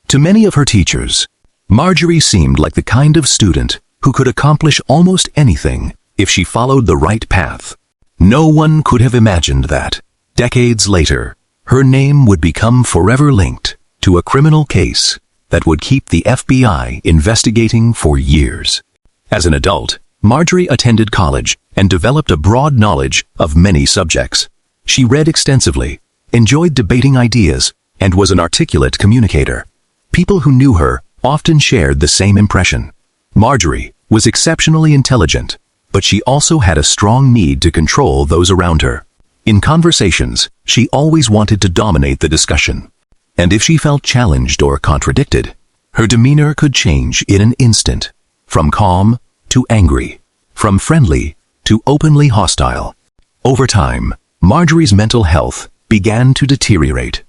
To many of her teachers, Marjorie seemed like the kind of student who could accomplish almost anything if she followed the right path. No one could have imagined that, decades later, her name would become forever linked to a criminal case that would keep the FBI investigating for years. As an adult, Marjorie attended college and developed a broad knowledge of many subjects. She read extensively, enjoyed debating ideas, and was an articulate communicator. People who knew her often shared the same impression. Marjorie was exceptionally intelligent, but she also had a strong need to control those around her. In conversations, she always wanted to dominate the discussion. And if she felt challenged or contradicted, her demeanor could change in an instant, from calm to angry, from friendly to openly hostile. Over time, Marjorie's mental health began to deteriorate.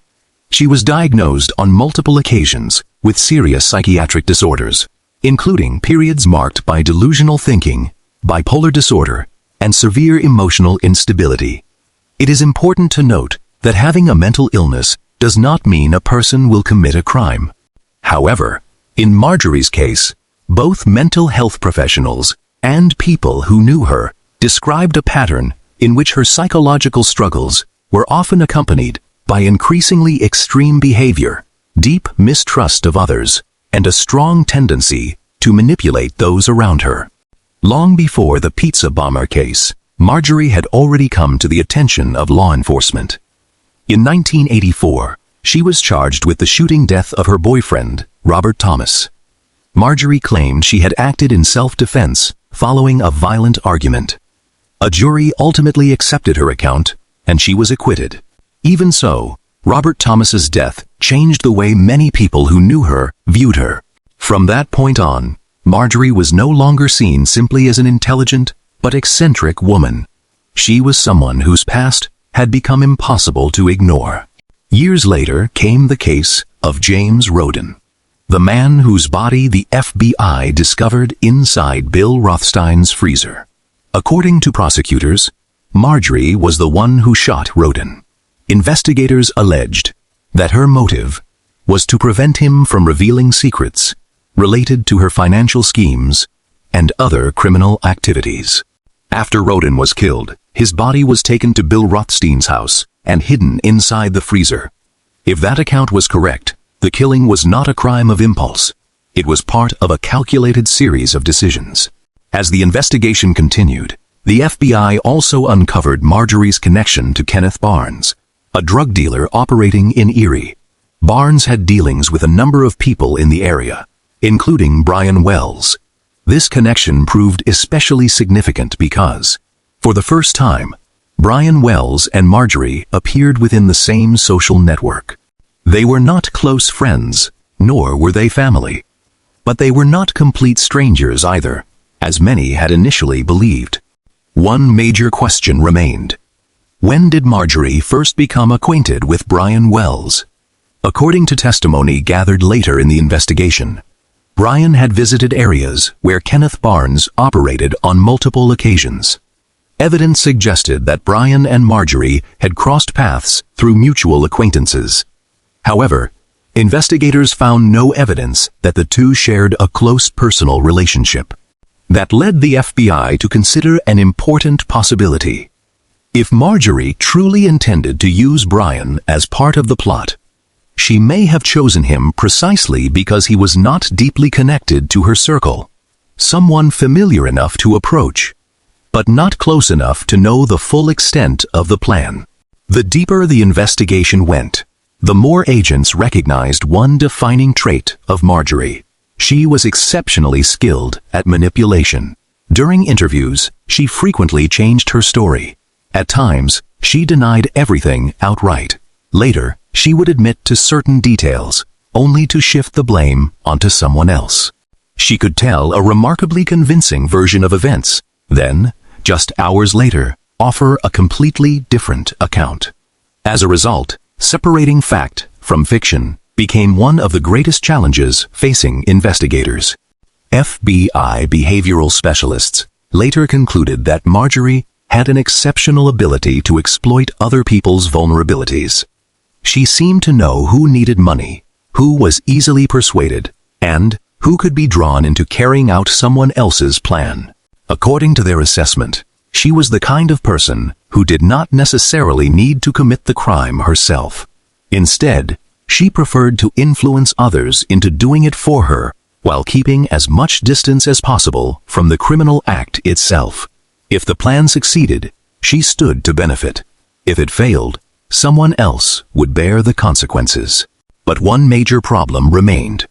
She was diagnosed on multiple occasions with serious psychiatric disorders, including periods marked by delusional thinking, bipolar disorder, and severe emotional instability. It is important to note that having a mental illness does not mean a person will commit a crime. However, in Marjorie's case, both mental health professionals and people who knew her described a pattern in which her psychological struggles were often accompanied by increasingly extreme behavior, deep mistrust of others, and a strong tendency to manipulate those around her. Long before the pizza bomber case, Marjorie had already come to the attention of law enforcement. In 1984, she was charged with the shooting death of her boyfriend, Robert Thomas. Marjorie claimed she had acted in self-defense following a violent argument. A jury ultimately accepted her account, and she was acquitted. Even so, Robert Thomas's death changed the way many people who knew her viewed her. From that point on, Marjorie was no longer seen simply as an intelligent but eccentric woman. She was someone whose past had become impossible to ignore. Years later came the case of James Roden, the man whose body the FBI discovered inside Bill Rothstein's freezer. According to prosecutors, Marjorie was the one who shot Roden. Investigators alleged that her motive was to prevent him from revealing secrets related to her financial schemes and other criminal activities. After Roden was killed, his body was taken to Bill Rothstein's house and hidden inside the freezer. If that account was correct, the killing was not a crime of impulse. It was part of a calculated series of decisions. As the investigation continued, the FBI also uncovered Marjorie's connection to Kenneth Barnes, a drug dealer operating in Erie. Barnes had dealings with a number of people in the area, including Brian Wells. This connection proved especially significant because, for the first time, Brian Wells and Marjorie appeared within the same social network. They were not close friends, nor were they family. But they were not complete strangers either, as many had initially believed. One major question remained. When did Marjorie first become acquainted with Brian Wells? According to testimony gathered later in the investigation, Brian had visited areas where Kenneth Barnes operated on multiple occasions. Evidence suggested that Brian and Marjorie had crossed paths through mutual acquaintances. However, investigators found no evidence that the two shared a close personal relationship. That led the FBI to consider an important possibility. If Marjorie truly intended to use Brian as part of the plot, she may have chosen him precisely because he was not deeply connected to her circle, someone familiar enough to approach, but not close enough to know the full extent of the plan. The deeper the investigation went, the more agents recognized one defining trait of Marjorie. She was exceptionally skilled at manipulation. During interviews, she frequently changed her story. At times, she denied everything outright. Later, she would admit to certain details, only to shift the blame onto someone else. She could tell a remarkably convincing version of events, then, just hours later, offer a completely different account. As a result, separating fact from fiction became one of the greatest challenges facing investigators. FBI behavioral specialists later concluded that Marjorie had an exceptional ability to exploit other people's vulnerabilities. She seemed to know who needed money, who was easily persuaded, and who could be drawn into carrying out someone else's plan. According to their assessment, she was the kind of person who did not necessarily need to commit the crime herself. Instead, she preferred to influence others into doing it for her while keeping as much distance as possible from the criminal act itself. If the plan succeeded, she stood to benefit. If it failed, someone else would bear the consequences. But one major problem remained.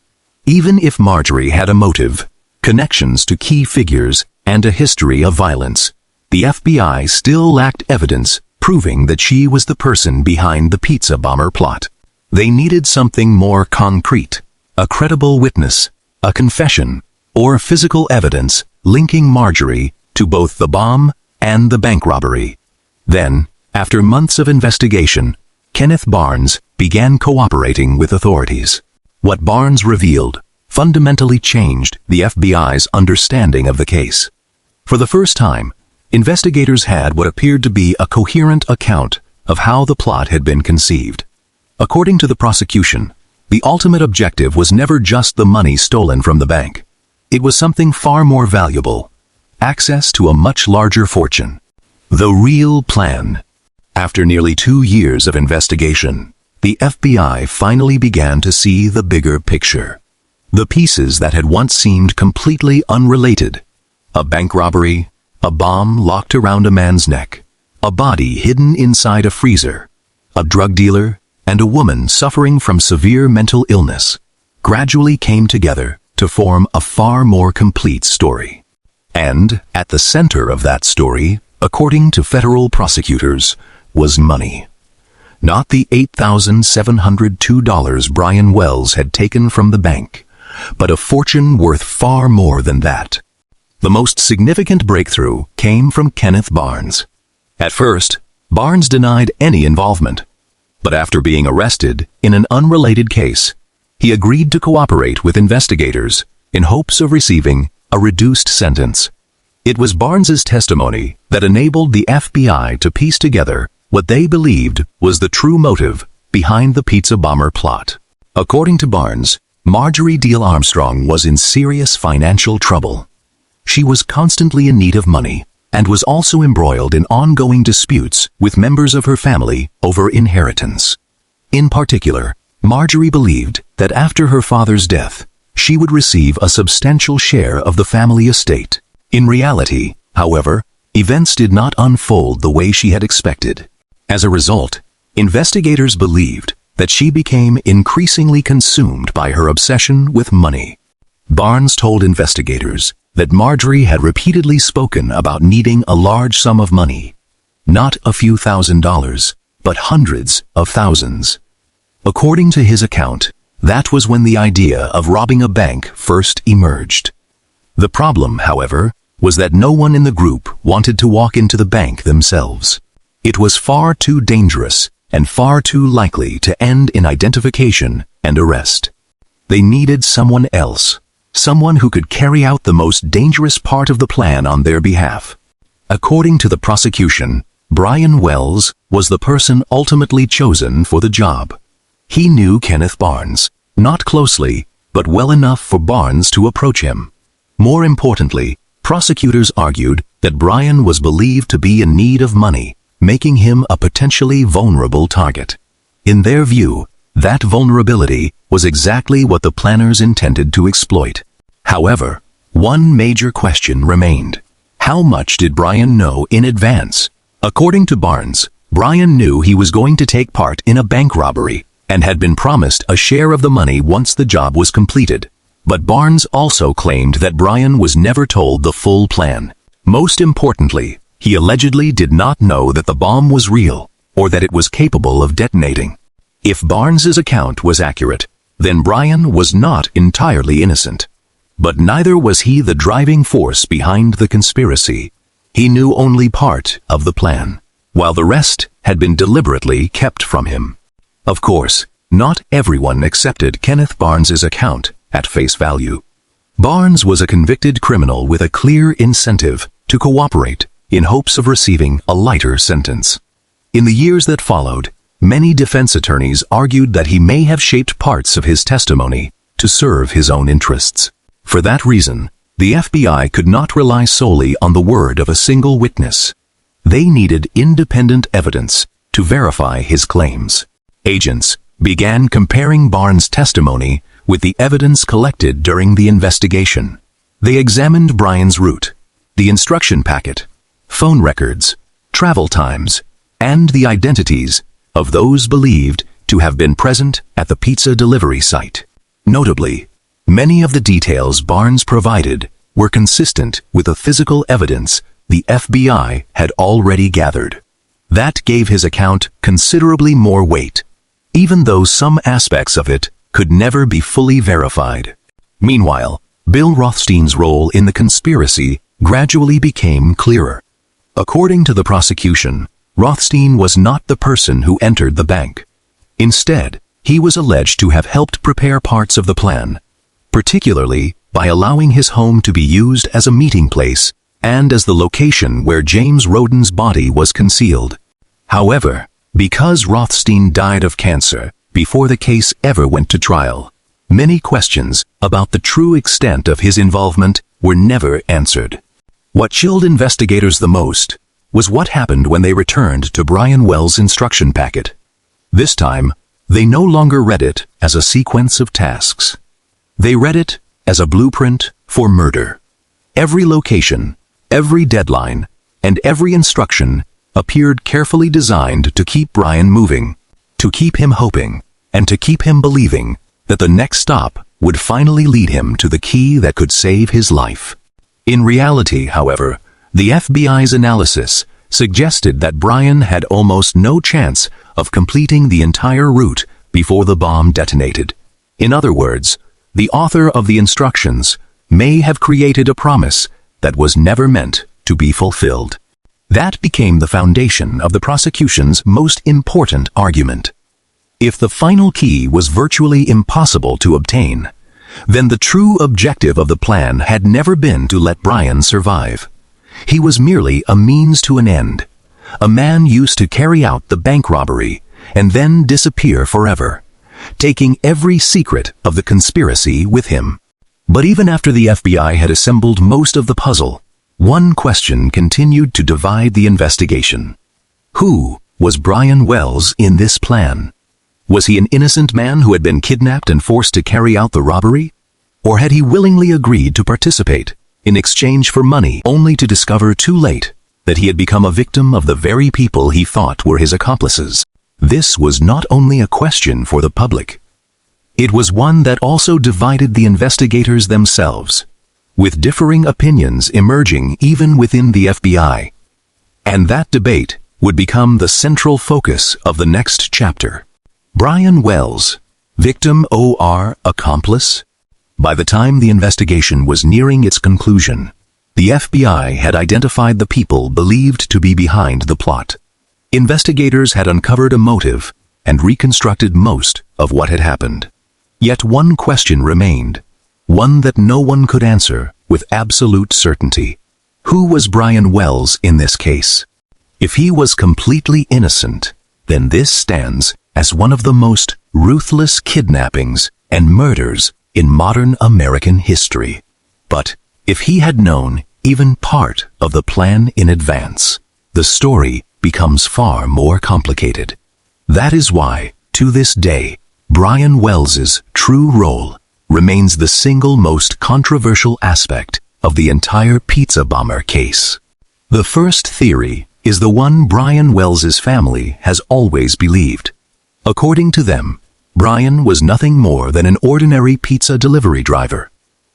Even if Marjorie had a motive, connections to key figures, and a history of violence, the FBI still lacked evidence proving that she was the person behind the pizza bomber plot. They needed something more concrete, a credible witness, a confession, or physical evidence linking Marjorie to both the bomb and the bank robbery. Then, after months of investigation, Kenneth Barnes began cooperating with authorities. What Barnes revealed fundamentally changed the FBI's understanding of the case. For the first time, investigators had what appeared to be a coherent account of how the plot had been conceived. According to the prosecution, the ultimate objective was never just the money stolen from the bank. It was something far more valuable: access to a much larger fortune. The real plan. After nearly 2 years of investigation, the FBI finally began to see the bigger picture. The pieces that had once seemed completely unrelated: a bank robbery, a bomb locked around a man's neck, a body hidden inside a freezer, a drug dealer, and a woman suffering from severe mental illness, gradually came together to form a far more complete story. And at the center of that story, according to federal prosecutors, was money. Not the $8,702 Brian Wells had taken from the bank, but a fortune worth far more than that. The most significant breakthrough came from Kenneth Barnes. At first, Barnes denied any involvement, but after being arrested in an unrelated case, he agreed to cooperate with investigators in hopes of receiving a reduced sentence. It was Barnes's testimony that enabled the FBI to piece together what they believed was the true motive behind the pizza bomber plot. According to Barnes, Marjorie Deal Armstrong was in serious financial trouble. She was constantly in need of money and was also embroiled in ongoing disputes with members of her family over inheritance. In particular, Marjorie believed that after her father's death, she would receive a substantial share of the family estate. In reality, however, events did not unfold the way she had expected. As a result, investigators believed that she became increasingly consumed by her obsession with money. Barnes told investigators that Marjorie had repeatedly spoken about needing a large sum of money, not a few $1,000s, but hundreds of thousands. According to his account, that was when the idea of robbing a bank first emerged. The problem, however, was that no one in the group wanted to walk into the bank themselves. It was far too dangerous and far too likely to end in identification and arrest. They needed someone else, someone who could carry out the most dangerous part of the plan on their behalf. According to the prosecution, Brian Wells was the person ultimately chosen for the job. He knew Kenneth Barnes, not closely, but well enough for Barnes to approach him. More importantly, prosecutors argued that Brian was believed to be in need of money, making him a potentially vulnerable target. In their view, that vulnerability was exactly what the planners intended to exploit. However, one major question remained. How much did Brian know in advance? According to Barnes, Brian knew he was going to take part in a bank robbery and had been promised a share of the money once the job was completed. But Barnes also claimed that Brian was never told the full plan. Most importantly, he allegedly did not know that the bomb was real or that it was capable of detonating. If Barnes's account was accurate, then Brian was not entirely innocent. But neither was he the driving force behind the conspiracy. He knew only part of the plan, while the rest had been deliberately kept from him. Of course, not everyone accepted Kenneth Barnes's account at face value. Barnes was a convicted criminal with a clear incentive to cooperate in hopes of receiving a lighter sentence. In the years that followed, many defense attorneys argued that he may have shaped parts of his testimony to serve his own interests. For that reason, the FBI could not rely solely on the word of a single witness. They needed independent evidence to verify his claims. Agents began comparing Barnes' testimony with the evidence collected during the investigation. They examined Brian's route, the instruction packet, phone records, travel times, and the identities of those believed to have been present at the pizza delivery site. Notably, many of the details Barnes provided were consistent with the physical evidence the FBI had already gathered. That gave his account considerably more weight, even though some aspects of it could never be fully verified. Meanwhile, Bill Rothstein's role in the conspiracy gradually became clearer. According to the prosecution, Rothstein was not the person who entered the bank. Instead, he was alleged to have helped prepare parts of the plan, particularly by allowing his home to be used as a meeting place and as the location where James Roden's body was concealed. However, because Rothstein died of cancer before the case ever went to trial, many questions about the true extent of his involvement were never answered. What chilled investigators the most was what happened when they returned to Brian Wells' instruction packet. This time, they no longer read it as a sequence of tasks. They read it as a blueprint for murder. Every location, every deadline, and every instruction appeared carefully designed to keep Brian moving, to keep him hoping, and to keep him believing that the next stop would finally lead him to the key that could save his life. In reality, however, the FBI's analysis suggested that Brian had almost no chance of completing the entire route before the bomb detonated. In other words, the author of the instructions may have created a promise that was never meant to be fulfilled. That became the foundation of the prosecution's most important argument. If the final key was virtually impossible to obtain, then the true objective of the plan had never been to let Brian survive. He was merely a means to an end, a man used to carry out the bank robbery and then disappear forever, taking every secret of the conspiracy with him. But even after the FBI had assembled most of the puzzle, one question continued to divide the investigation. Who was Brian Wells in this plan? Was he an innocent man who had been kidnapped and forced to carry out the robbery? Or had he willingly agreed to participate in exchange for money, only to discover too late that he had become a victim of the very people he thought were his accomplices? This was not only a question for the public. It was one that also divided the investigators themselves, with differing opinions emerging even within the FBI. And that debate would become the central focus of the next chapter. Brian Wells, victim or accomplice? By the time the investigation was nearing its conclusion, the FBI had identified the people believed to be behind the plot. Investigators had uncovered a motive and reconstructed most of what had happened. Yet one question remained, one that no one could answer with absolute certainty. Who was Brian Wells in this case? If he was completely innocent, then this stands as one of the most ruthless kidnappings and murders in modern American history. But if he had known even part of the plan in advance, the story becomes far more complicated. That is why, to this day, Brian Wells's true role remains the single most controversial aspect of the entire pizza bomber case. The first theory is the one Brian Wells's family has always believed. According to them, Brian was nothing more than an ordinary pizza delivery driver.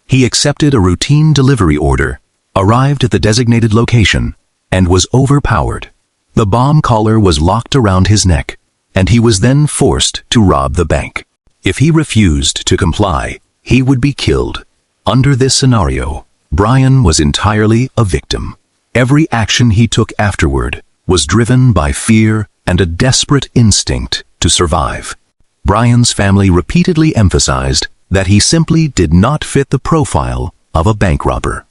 He accepted a routine delivery order, arrived at the designated location, and was overpowered. The bomb collar was locked around his neck, and he was then forced to rob the bank. If he refused to comply, he would be killed. Under this scenario, Brian was entirely a victim. Every action he took afterward was driven by fear and a desperate instinct to survive. Brian's family repeatedly emphasized that he simply did not fit the profile of a bank robber.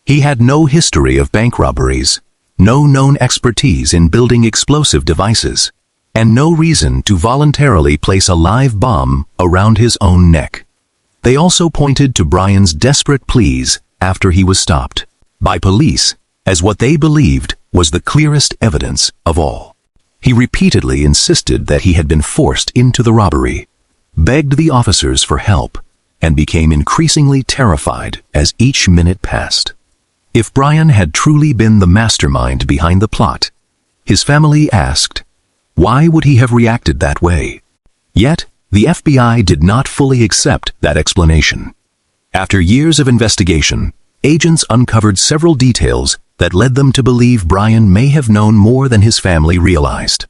He had no history of bank robberies, no known expertise in building explosive devices, and no reason to voluntarily place a live bomb around his own neck. They also pointed to Brian's desperate pleas after he was stopped by police as what they believed was the clearest evidence of all. He repeatedly insisted that he had been forced into the robbery, begged the officers for help, and became increasingly terrified as each minute passed. If Brian had truly been the mastermind behind the plot, his family asked, why would he have reacted that way? Yet, the FBI did not fully accept that explanation. After years of investigation, agents uncovered several details that led them to believe Brian may have known more than his family realized.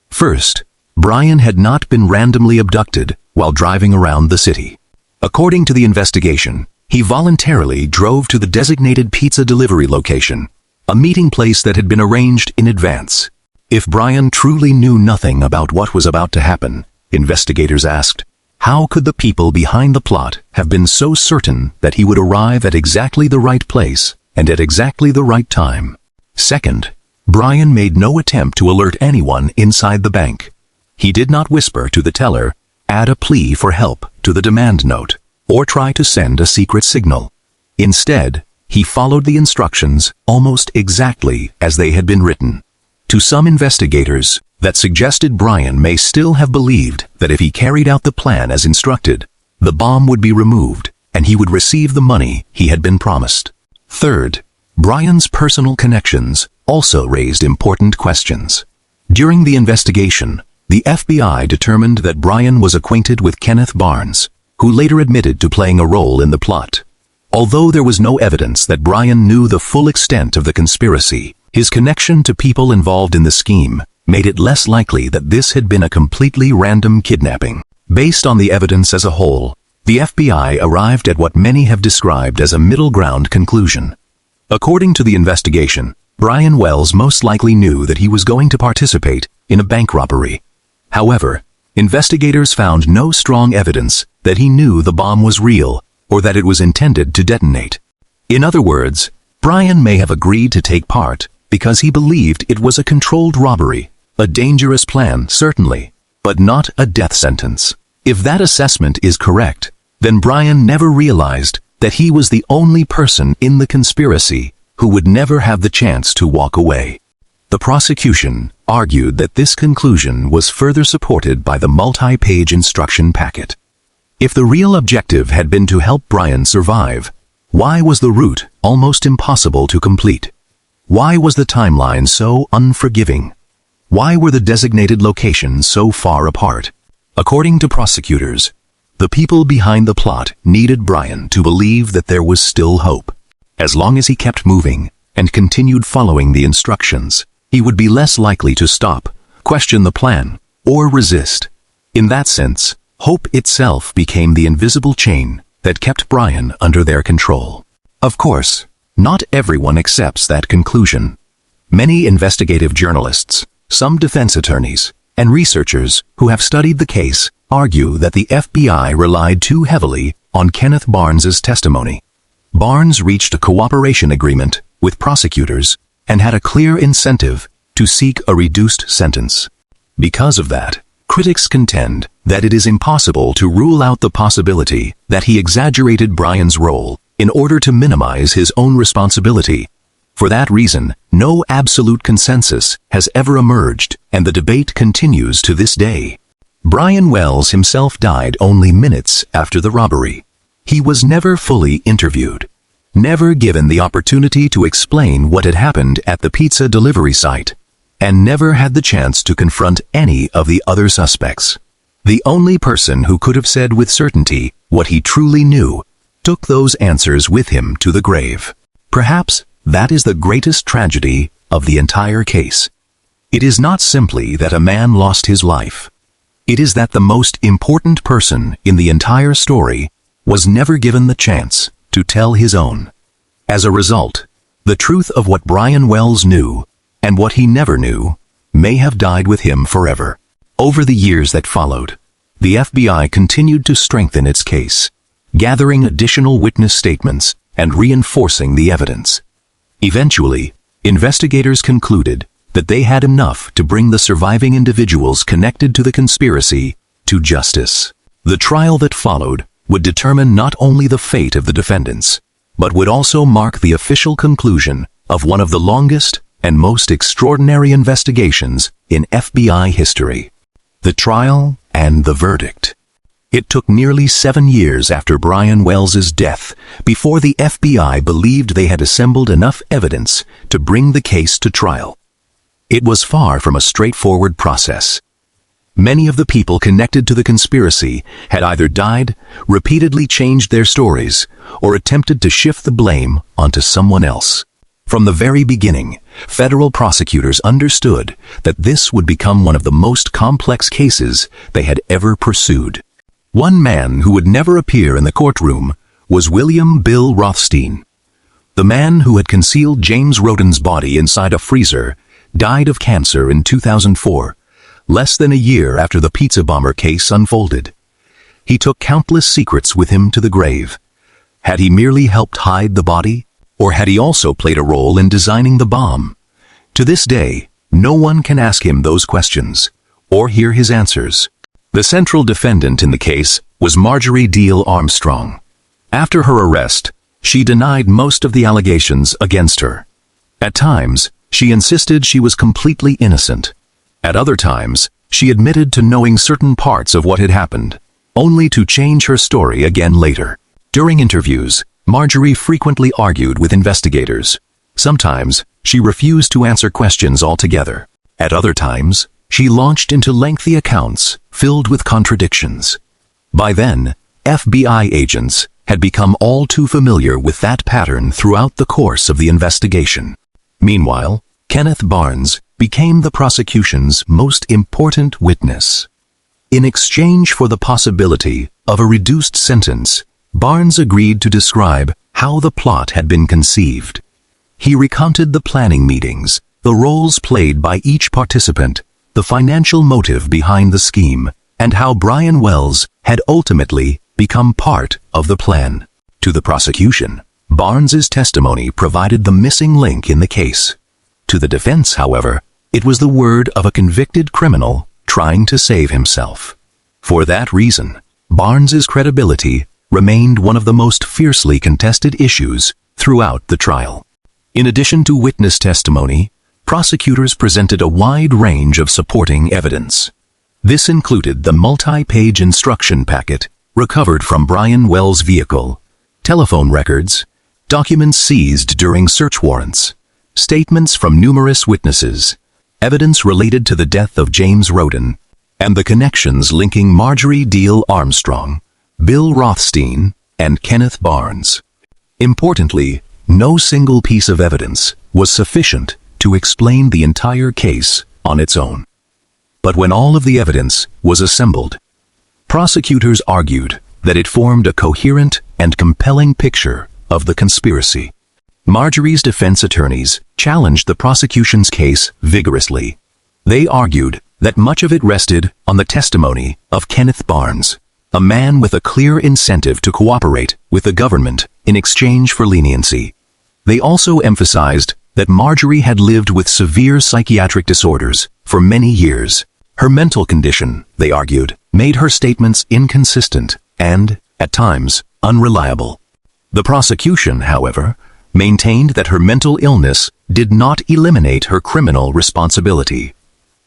First, Brian had not been randomly abducted while driving around the city. According to the investigation, he voluntarily drove to the designated pizza delivery location, a meeting place that had been arranged in advance. If Brian truly knew nothing about what was about to happen, investigators asked, how could the people behind the plot have been so certain that he would arrive at exactly the right place and at exactly the right time? Second, Brian made no attempt to alert anyone inside the bank. He did not whisper to the teller, add a plea for help to the demand note, or try to send a secret signal. Instead, he followed the instructions almost exactly as they had been written. To some investigators, that suggested Brian may still have believed that if he carried out the plan as instructed, the bomb would be removed and he would receive the money he had been promised. Third, Brian's personal connections also raised important questions. During the investigation, the FBI determined that Brian was acquainted with Kenneth Barnes, who later admitted to playing a role in the plot. Although there was no evidence that Brian knew the full extent of the conspiracy, His connection to people involved in the scheme made it less likely that this had been a completely random kidnapping. Based on the evidence as a whole, the FBI arrived at what many have described as a middle ground conclusion. According to the investigation, Brian Wells most likely knew that he was going to participate in a bank robbery. However, investigators found no strong evidence that he knew the bomb was real or that it was intended to detonate. In other words, Brian may have agreed to take part because he believed it was a controlled robbery, a dangerous plan, certainly, but not a death sentence. If that assessment is correct, then Brian never realized that he was the only person in the conspiracy who would never have the chance to walk away. The prosecution argued that this conclusion was further supported by the multi-page instruction packet. If the real objective had been to help Brian survive, why was the route almost impossible to complete? Why was the timeline so unforgiving? Why were the designated locations so far apart? According to prosecutors, the people behind the plot needed Brian to believe that there was still hope. As long as he kept moving and continued following the instructions, he would be less likely to stop, question the plan, or resist. In that sense, hope itself became the invisible chain that kept Brian under their control. Of course, not everyone accepts that conclusion. Many investigative journalists, some defense attorneys, and researchers who have studied the case argue that the FBI relied too heavily on Kenneth Barnes's testimony. Barnes reached a cooperation agreement with prosecutors and had a clear incentive to seek a reduced sentence. Because of that, critics contend that it is impossible to rule out the possibility that he exaggerated Brian's role in order to minimize his own responsibility. For that reason, no absolute consensus has ever emerged, and the debate continues to this day. Brian Wells himself died only minutes after the robbery. He was never fully interviewed, never given the opportunity to explain what had happened at the pizza delivery site, and never had the chance to confront any of the other suspects. The only person who could have said with certainty what he truly knew took those answers with him to the grave. Perhaps that is the greatest tragedy of the entire case. It is not simply that a man lost his life. It is that the most important person in the entire story was never given the chance to tell his own. As a result, the truth of what Brian Wells knew and what he never knew may have died with him forever. Over the years that followed, the FBI continued to strengthen its case, gathering additional witness statements and reinforcing the evidence. Eventually, investigators concluded that they had enough to bring the surviving individuals connected to the conspiracy to justice. The trial that followed would determine not only the fate of the defendants, but would also mark the official conclusion of one of the longest and most extraordinary investigations in FBI history. The trial and the verdict. It took nearly 7 years after Brian Wells's death before the FBI believed they had assembled enough evidence to bring the case to trial. It was far from a straightforward process. Many of the people connected to the conspiracy had either died, repeatedly changed their stories, or attempted to shift the blame onto someone else. From the very beginning, federal prosecutors understood that this would become one of the most complex cases they had ever pursued. One man who would never appear in the courtroom was William Bill Rothstein. The man who had concealed James Roden's body inside a freezer died of cancer in 2004, less than a year after the pizza bomber case unfolded. He took countless secrets with him to the grave. Had he merely helped hide the body, or had he also played a role in designing the bomb? To this day, no one can ask him those questions, or hear his answers. The central defendant in the case was Marjorie Deal Armstrong. After her arrest, she denied most of the allegations against her. At times, she insisted she was completely innocent. At other times, she admitted to knowing certain parts of what had happened, only to change her story again later. During interviews, Marjorie frequently argued with investigators. Sometimes, she refused to answer questions altogether. At other times, she launched into lengthy accounts filled with contradictions. By then, FBI agents had become all too familiar with that pattern throughout the course of the investigation. Meanwhile, Kenneth Barnes became the prosecution's most important witness. In exchange for the possibility of a reduced sentence, Barnes agreed to describe how the plot had been conceived. He recounted the planning meetings, the roles played by each participant, the financial motive behind the scheme, and how Brian Wells had ultimately become part of the plan. To the prosecution, Barnes's testimony provided the missing link in the case. To the defense, however, it was the word of a convicted criminal trying to save himself. For that reason, Barnes's credibility remained one of the most fiercely contested issues throughout the trial. In addition to witness testimony, prosecutors presented a wide range of supporting evidence. This included the multi-page instruction packet recovered from Brian Wells' vehicle, telephone records, documents seized during search warrants, statements from numerous witnesses, evidence related to the death of James Roden, and the connections linking Marjorie Deal Armstrong, Bill Rothstein, and Kenneth Barnes. Importantly, no single piece of evidence was sufficient to explain the entire case on its own. But when all of the evidence was assembled, prosecutors argued that it formed a coherent and compelling picture of the conspiracy. Marjorie's defense attorneys challenged the prosecution's case vigorously. They argued that much of it rested on the testimony of Kenneth Barnes, a man with a clear incentive to cooperate with the government in exchange for leniency. They also emphasized that Marjorie had lived with severe psychiatric disorders for many years. Her mental condition, they argued, made her statements inconsistent and, at times, unreliable. The prosecution, however, maintained that her mental illness did not eliminate her criminal responsibility.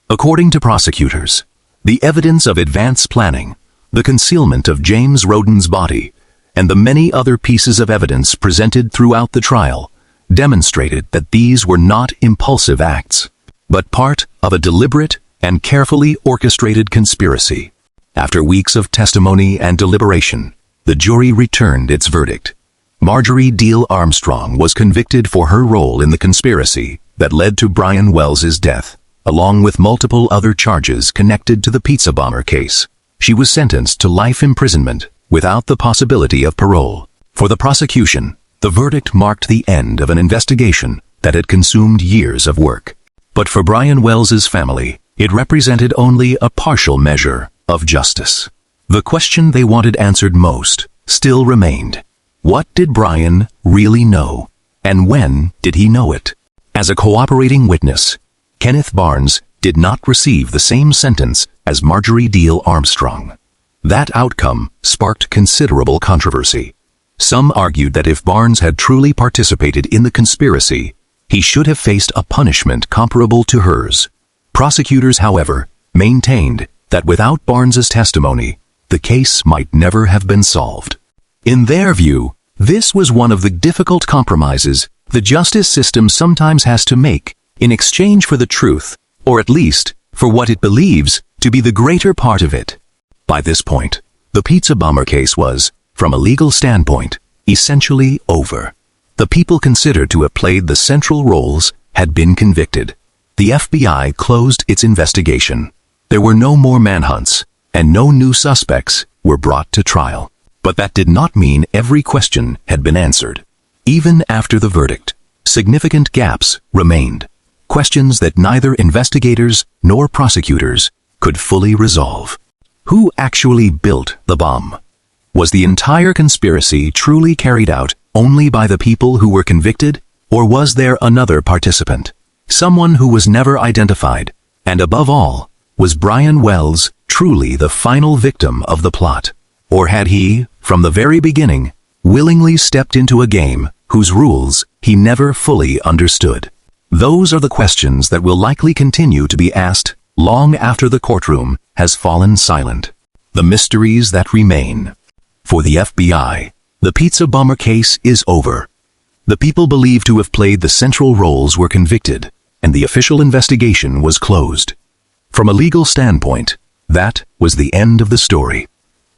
According to prosecutors, the evidence of advance planning, the concealment of James Roden's body, and the many other pieces of evidence presented throughout the trial demonstrated that these were not impulsive acts, but part of a deliberate and carefully orchestrated conspiracy. After weeks of testimony and deliberation, the jury returned its verdict. Marjorie Deal Armstrong was convicted for her role in the conspiracy that led to Brian Wells's death, along with multiple other charges connected to the pizza bomber case. She was sentenced to life imprisonment without the possibility of parole. For the prosecution, the verdict marked the end of an investigation that had consumed years of work. But for Brian Wells's family, it represented only a partial measure of justice. The question they wanted answered most still remained. What did Brian really know, and when did he know it? As a cooperating witness, Kenneth Barnes did not receive the same sentence as Marjorie Deal Armstrong. That outcome sparked considerable controversy. Some argued that if Barnes had truly participated in the conspiracy, he should have faced a punishment comparable to hers. Prosecutors, however, maintained that without Barnes's testimony, the case might never have been solved. In their view, this was one of the difficult compromises the justice system sometimes has to make in exchange for the truth, or at least for what it believes to be the greater part of it. By this point, the pizza bomber case was, from a legal standpoint, essentially over. The people considered to have played the central roles had been convicted. The FBI closed its investigation. There were no more manhunts, and no new suspects were brought to trial. But that did not mean every question had been answered. Even after the verdict, significant gaps remained, questions that neither investigators nor prosecutors could fully resolve. Who actually built the bomb? Was the entire conspiracy truly carried out only by the people who were convicted, or was there another participant, someone who was never identified? And above all, was Brian Wells truly the final victim of the plot? Or had he, from the very beginning, willingly stepped into a game whose rules he never fully understood? Those are the questions that will likely continue to be asked long after the courtroom has fallen silent. The mysteries that remain. For the FBI, the pizza bomber case is over. The people believed to have played the central roles were convicted, and the official investigation was closed. From a legal standpoint, that was the end of the story.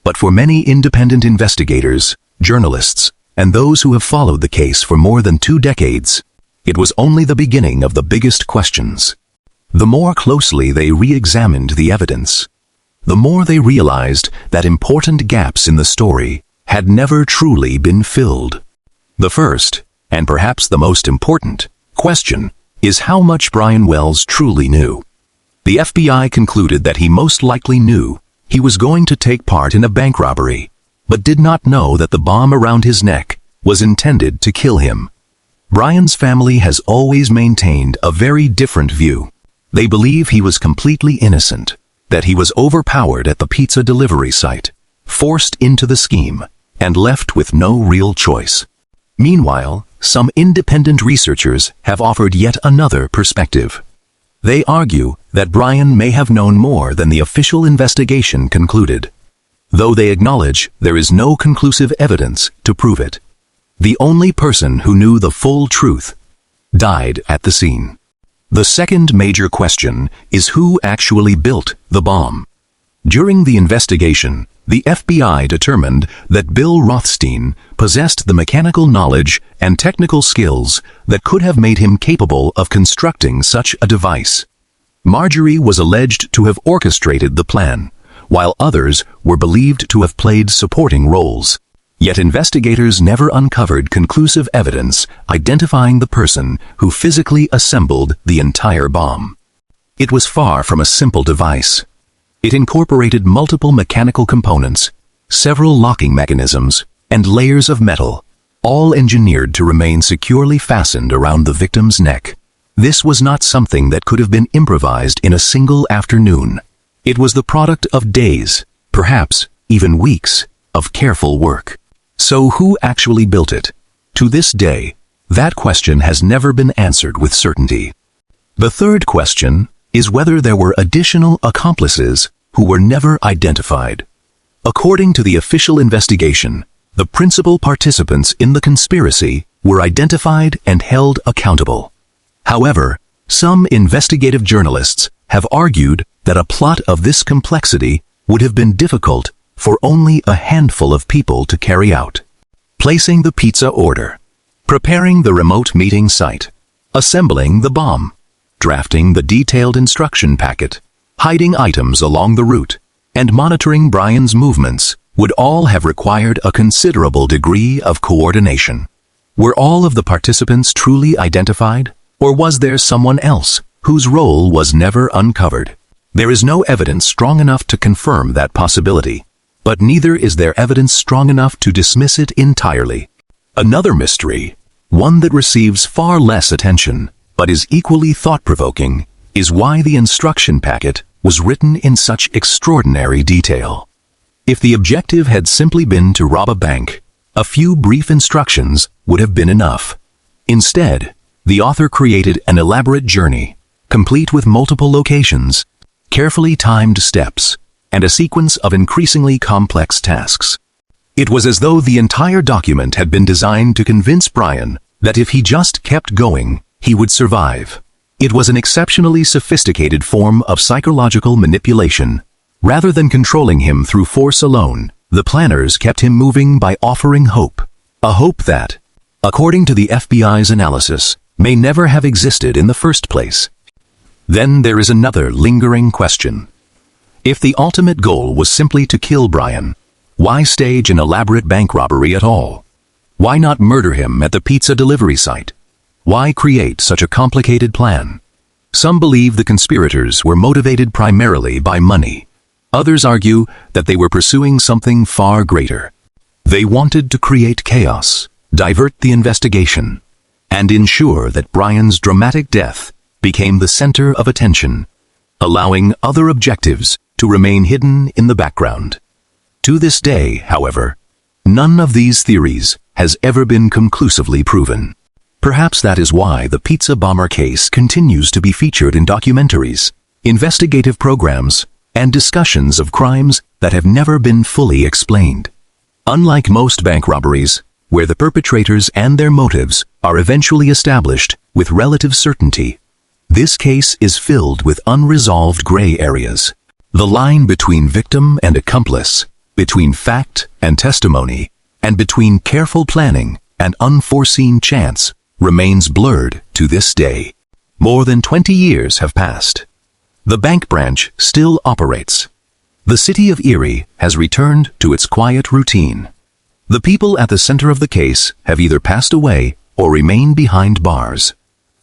But for many independent investigators, journalists, and those who have followed the case for more than 2 decades, it was only the beginning of the biggest questions. The more closely they re-examined the evidence, the more they realized that important gaps in the story had never truly been filled. The first, and perhaps the most important, question is how much Brian Wells truly knew. The FBI concluded that he most likely knew he was going to take part in a bank robbery, but did not know that the bomb around his neck was intended to kill him. Brian's family has always maintained a very different view. They believe he was completely innocent, that he was overpowered at the pizza delivery site, forced into the scheme, and left with no real choice. Meanwhile, some independent researchers have offered yet another perspective. They argue that Brian may have known more than the official investigation concluded, though they acknowledge there is no conclusive evidence to prove it. The only person who knew the full truth died at the scene. The second major question is who actually built the bomb. During the investigation, the FBI determined that Bill Rothstein possessed the mechanical knowledge and technical skills that could have made him capable of constructing such a device. Marjorie was alleged to have orchestrated the plan, while others were believed to have played supporting roles. Yet investigators never uncovered conclusive evidence identifying the person who physically assembled the entire bomb. It was far from a simple device. It incorporated multiple mechanical components, several locking mechanisms, and layers of metal, all engineered to remain securely fastened around the victim's neck. This was not something that could have been improvised in a single afternoon. It was the product of days, perhaps even weeks, of careful work. So who actually built it? To this day, that question has never been answered with certainty. The third question is whether there were additional accomplices who were never identified. According to the official investigation, the principal participants in the conspiracy were identified and held accountable. However, some investigative journalists have argued that a plot of this complexity would have been difficult for only a handful of people to carry out. Placing the pizza order, preparing the remote meeting site, assembling the bomb, drafting the detailed instruction packet, hiding items along the route, and monitoring Brian's movements would all have required a considerable degree of coordination. Were all of the participants truly identified, or was there someone else whose role was never uncovered? There is no evidence strong enough to confirm that possibility, but neither is there evidence strong enough to dismiss it entirely. Another mystery, one that receives far less attention, but is equally thought-provoking, is why the instruction packet was written in such extraordinary detail. If the objective had simply been to rob a bank, a few brief instructions would have been enough. Instead, the author created an elaborate journey, complete with multiple locations, carefully timed steps, and a sequence of increasingly complex tasks. It was as though the entire document had been designed to convince Brian that if he just kept going, he would survive. It was an exceptionally sophisticated form of psychological manipulation. Rather than controlling him through force alone, the planners kept him moving by offering hope. A hope that, according to the FBI's analysis, may never have existed in the first place. Then there is another lingering question. If the ultimate goal was simply to kill Brian, why stage an elaborate bank robbery at all? Why not murder him at the pizza delivery site? Why create such a complicated plan? Some believe the conspirators were motivated primarily by money. Others argue that they were pursuing something far greater. They wanted to create chaos, divert the investigation, and ensure that Brian's dramatic death became the center of attention, allowing other objectives to remain hidden in the background. To this day, however, none of these theories has ever been conclusively proven. Perhaps that is why the pizza bomber case continues to be featured in documentaries, investigative programs, and discussions of crimes that have never been fully explained. Unlike most bank robberies, where the perpetrators and their motives are eventually established with relative certainty, this case is filled with unresolved gray areas. The line between victim and accomplice, between fact and testimony, and between careful planning and unforeseen chance remains blurred to this day. More than 20 years have passed. The bank branch still operates. The city of Erie has returned to its quiet routine. The people at the center of the case have either passed away or remain behind bars.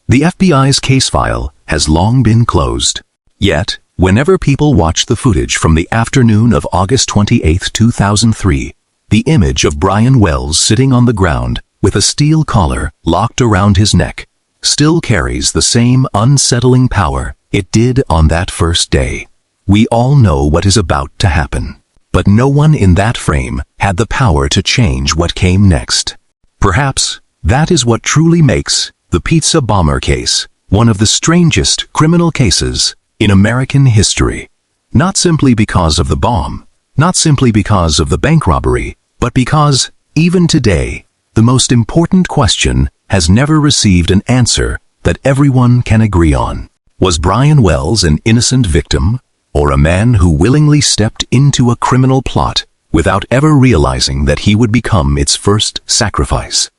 The FBI's case file has long been closed. Yet, whenever people watch the footage from the afternoon of August 28, 2003, the image of Brian Wells sitting on the ground with a steel collar locked around his neck still carries the same unsettling power it did on that first day. We all know what is about to happen, but no one in that frame had the power to change what came next. Perhaps that is what truly makes the pizza bomber case one of the strangest criminal cases in American history. Not simply because of the bomb, not simply because of the bank robbery, but because, even today, the most important question has never received an answer that everyone can agree on. Was Brian Wells an innocent victim, or a man who willingly stepped into a criminal plot without ever realizing that he would become its first sacrifice?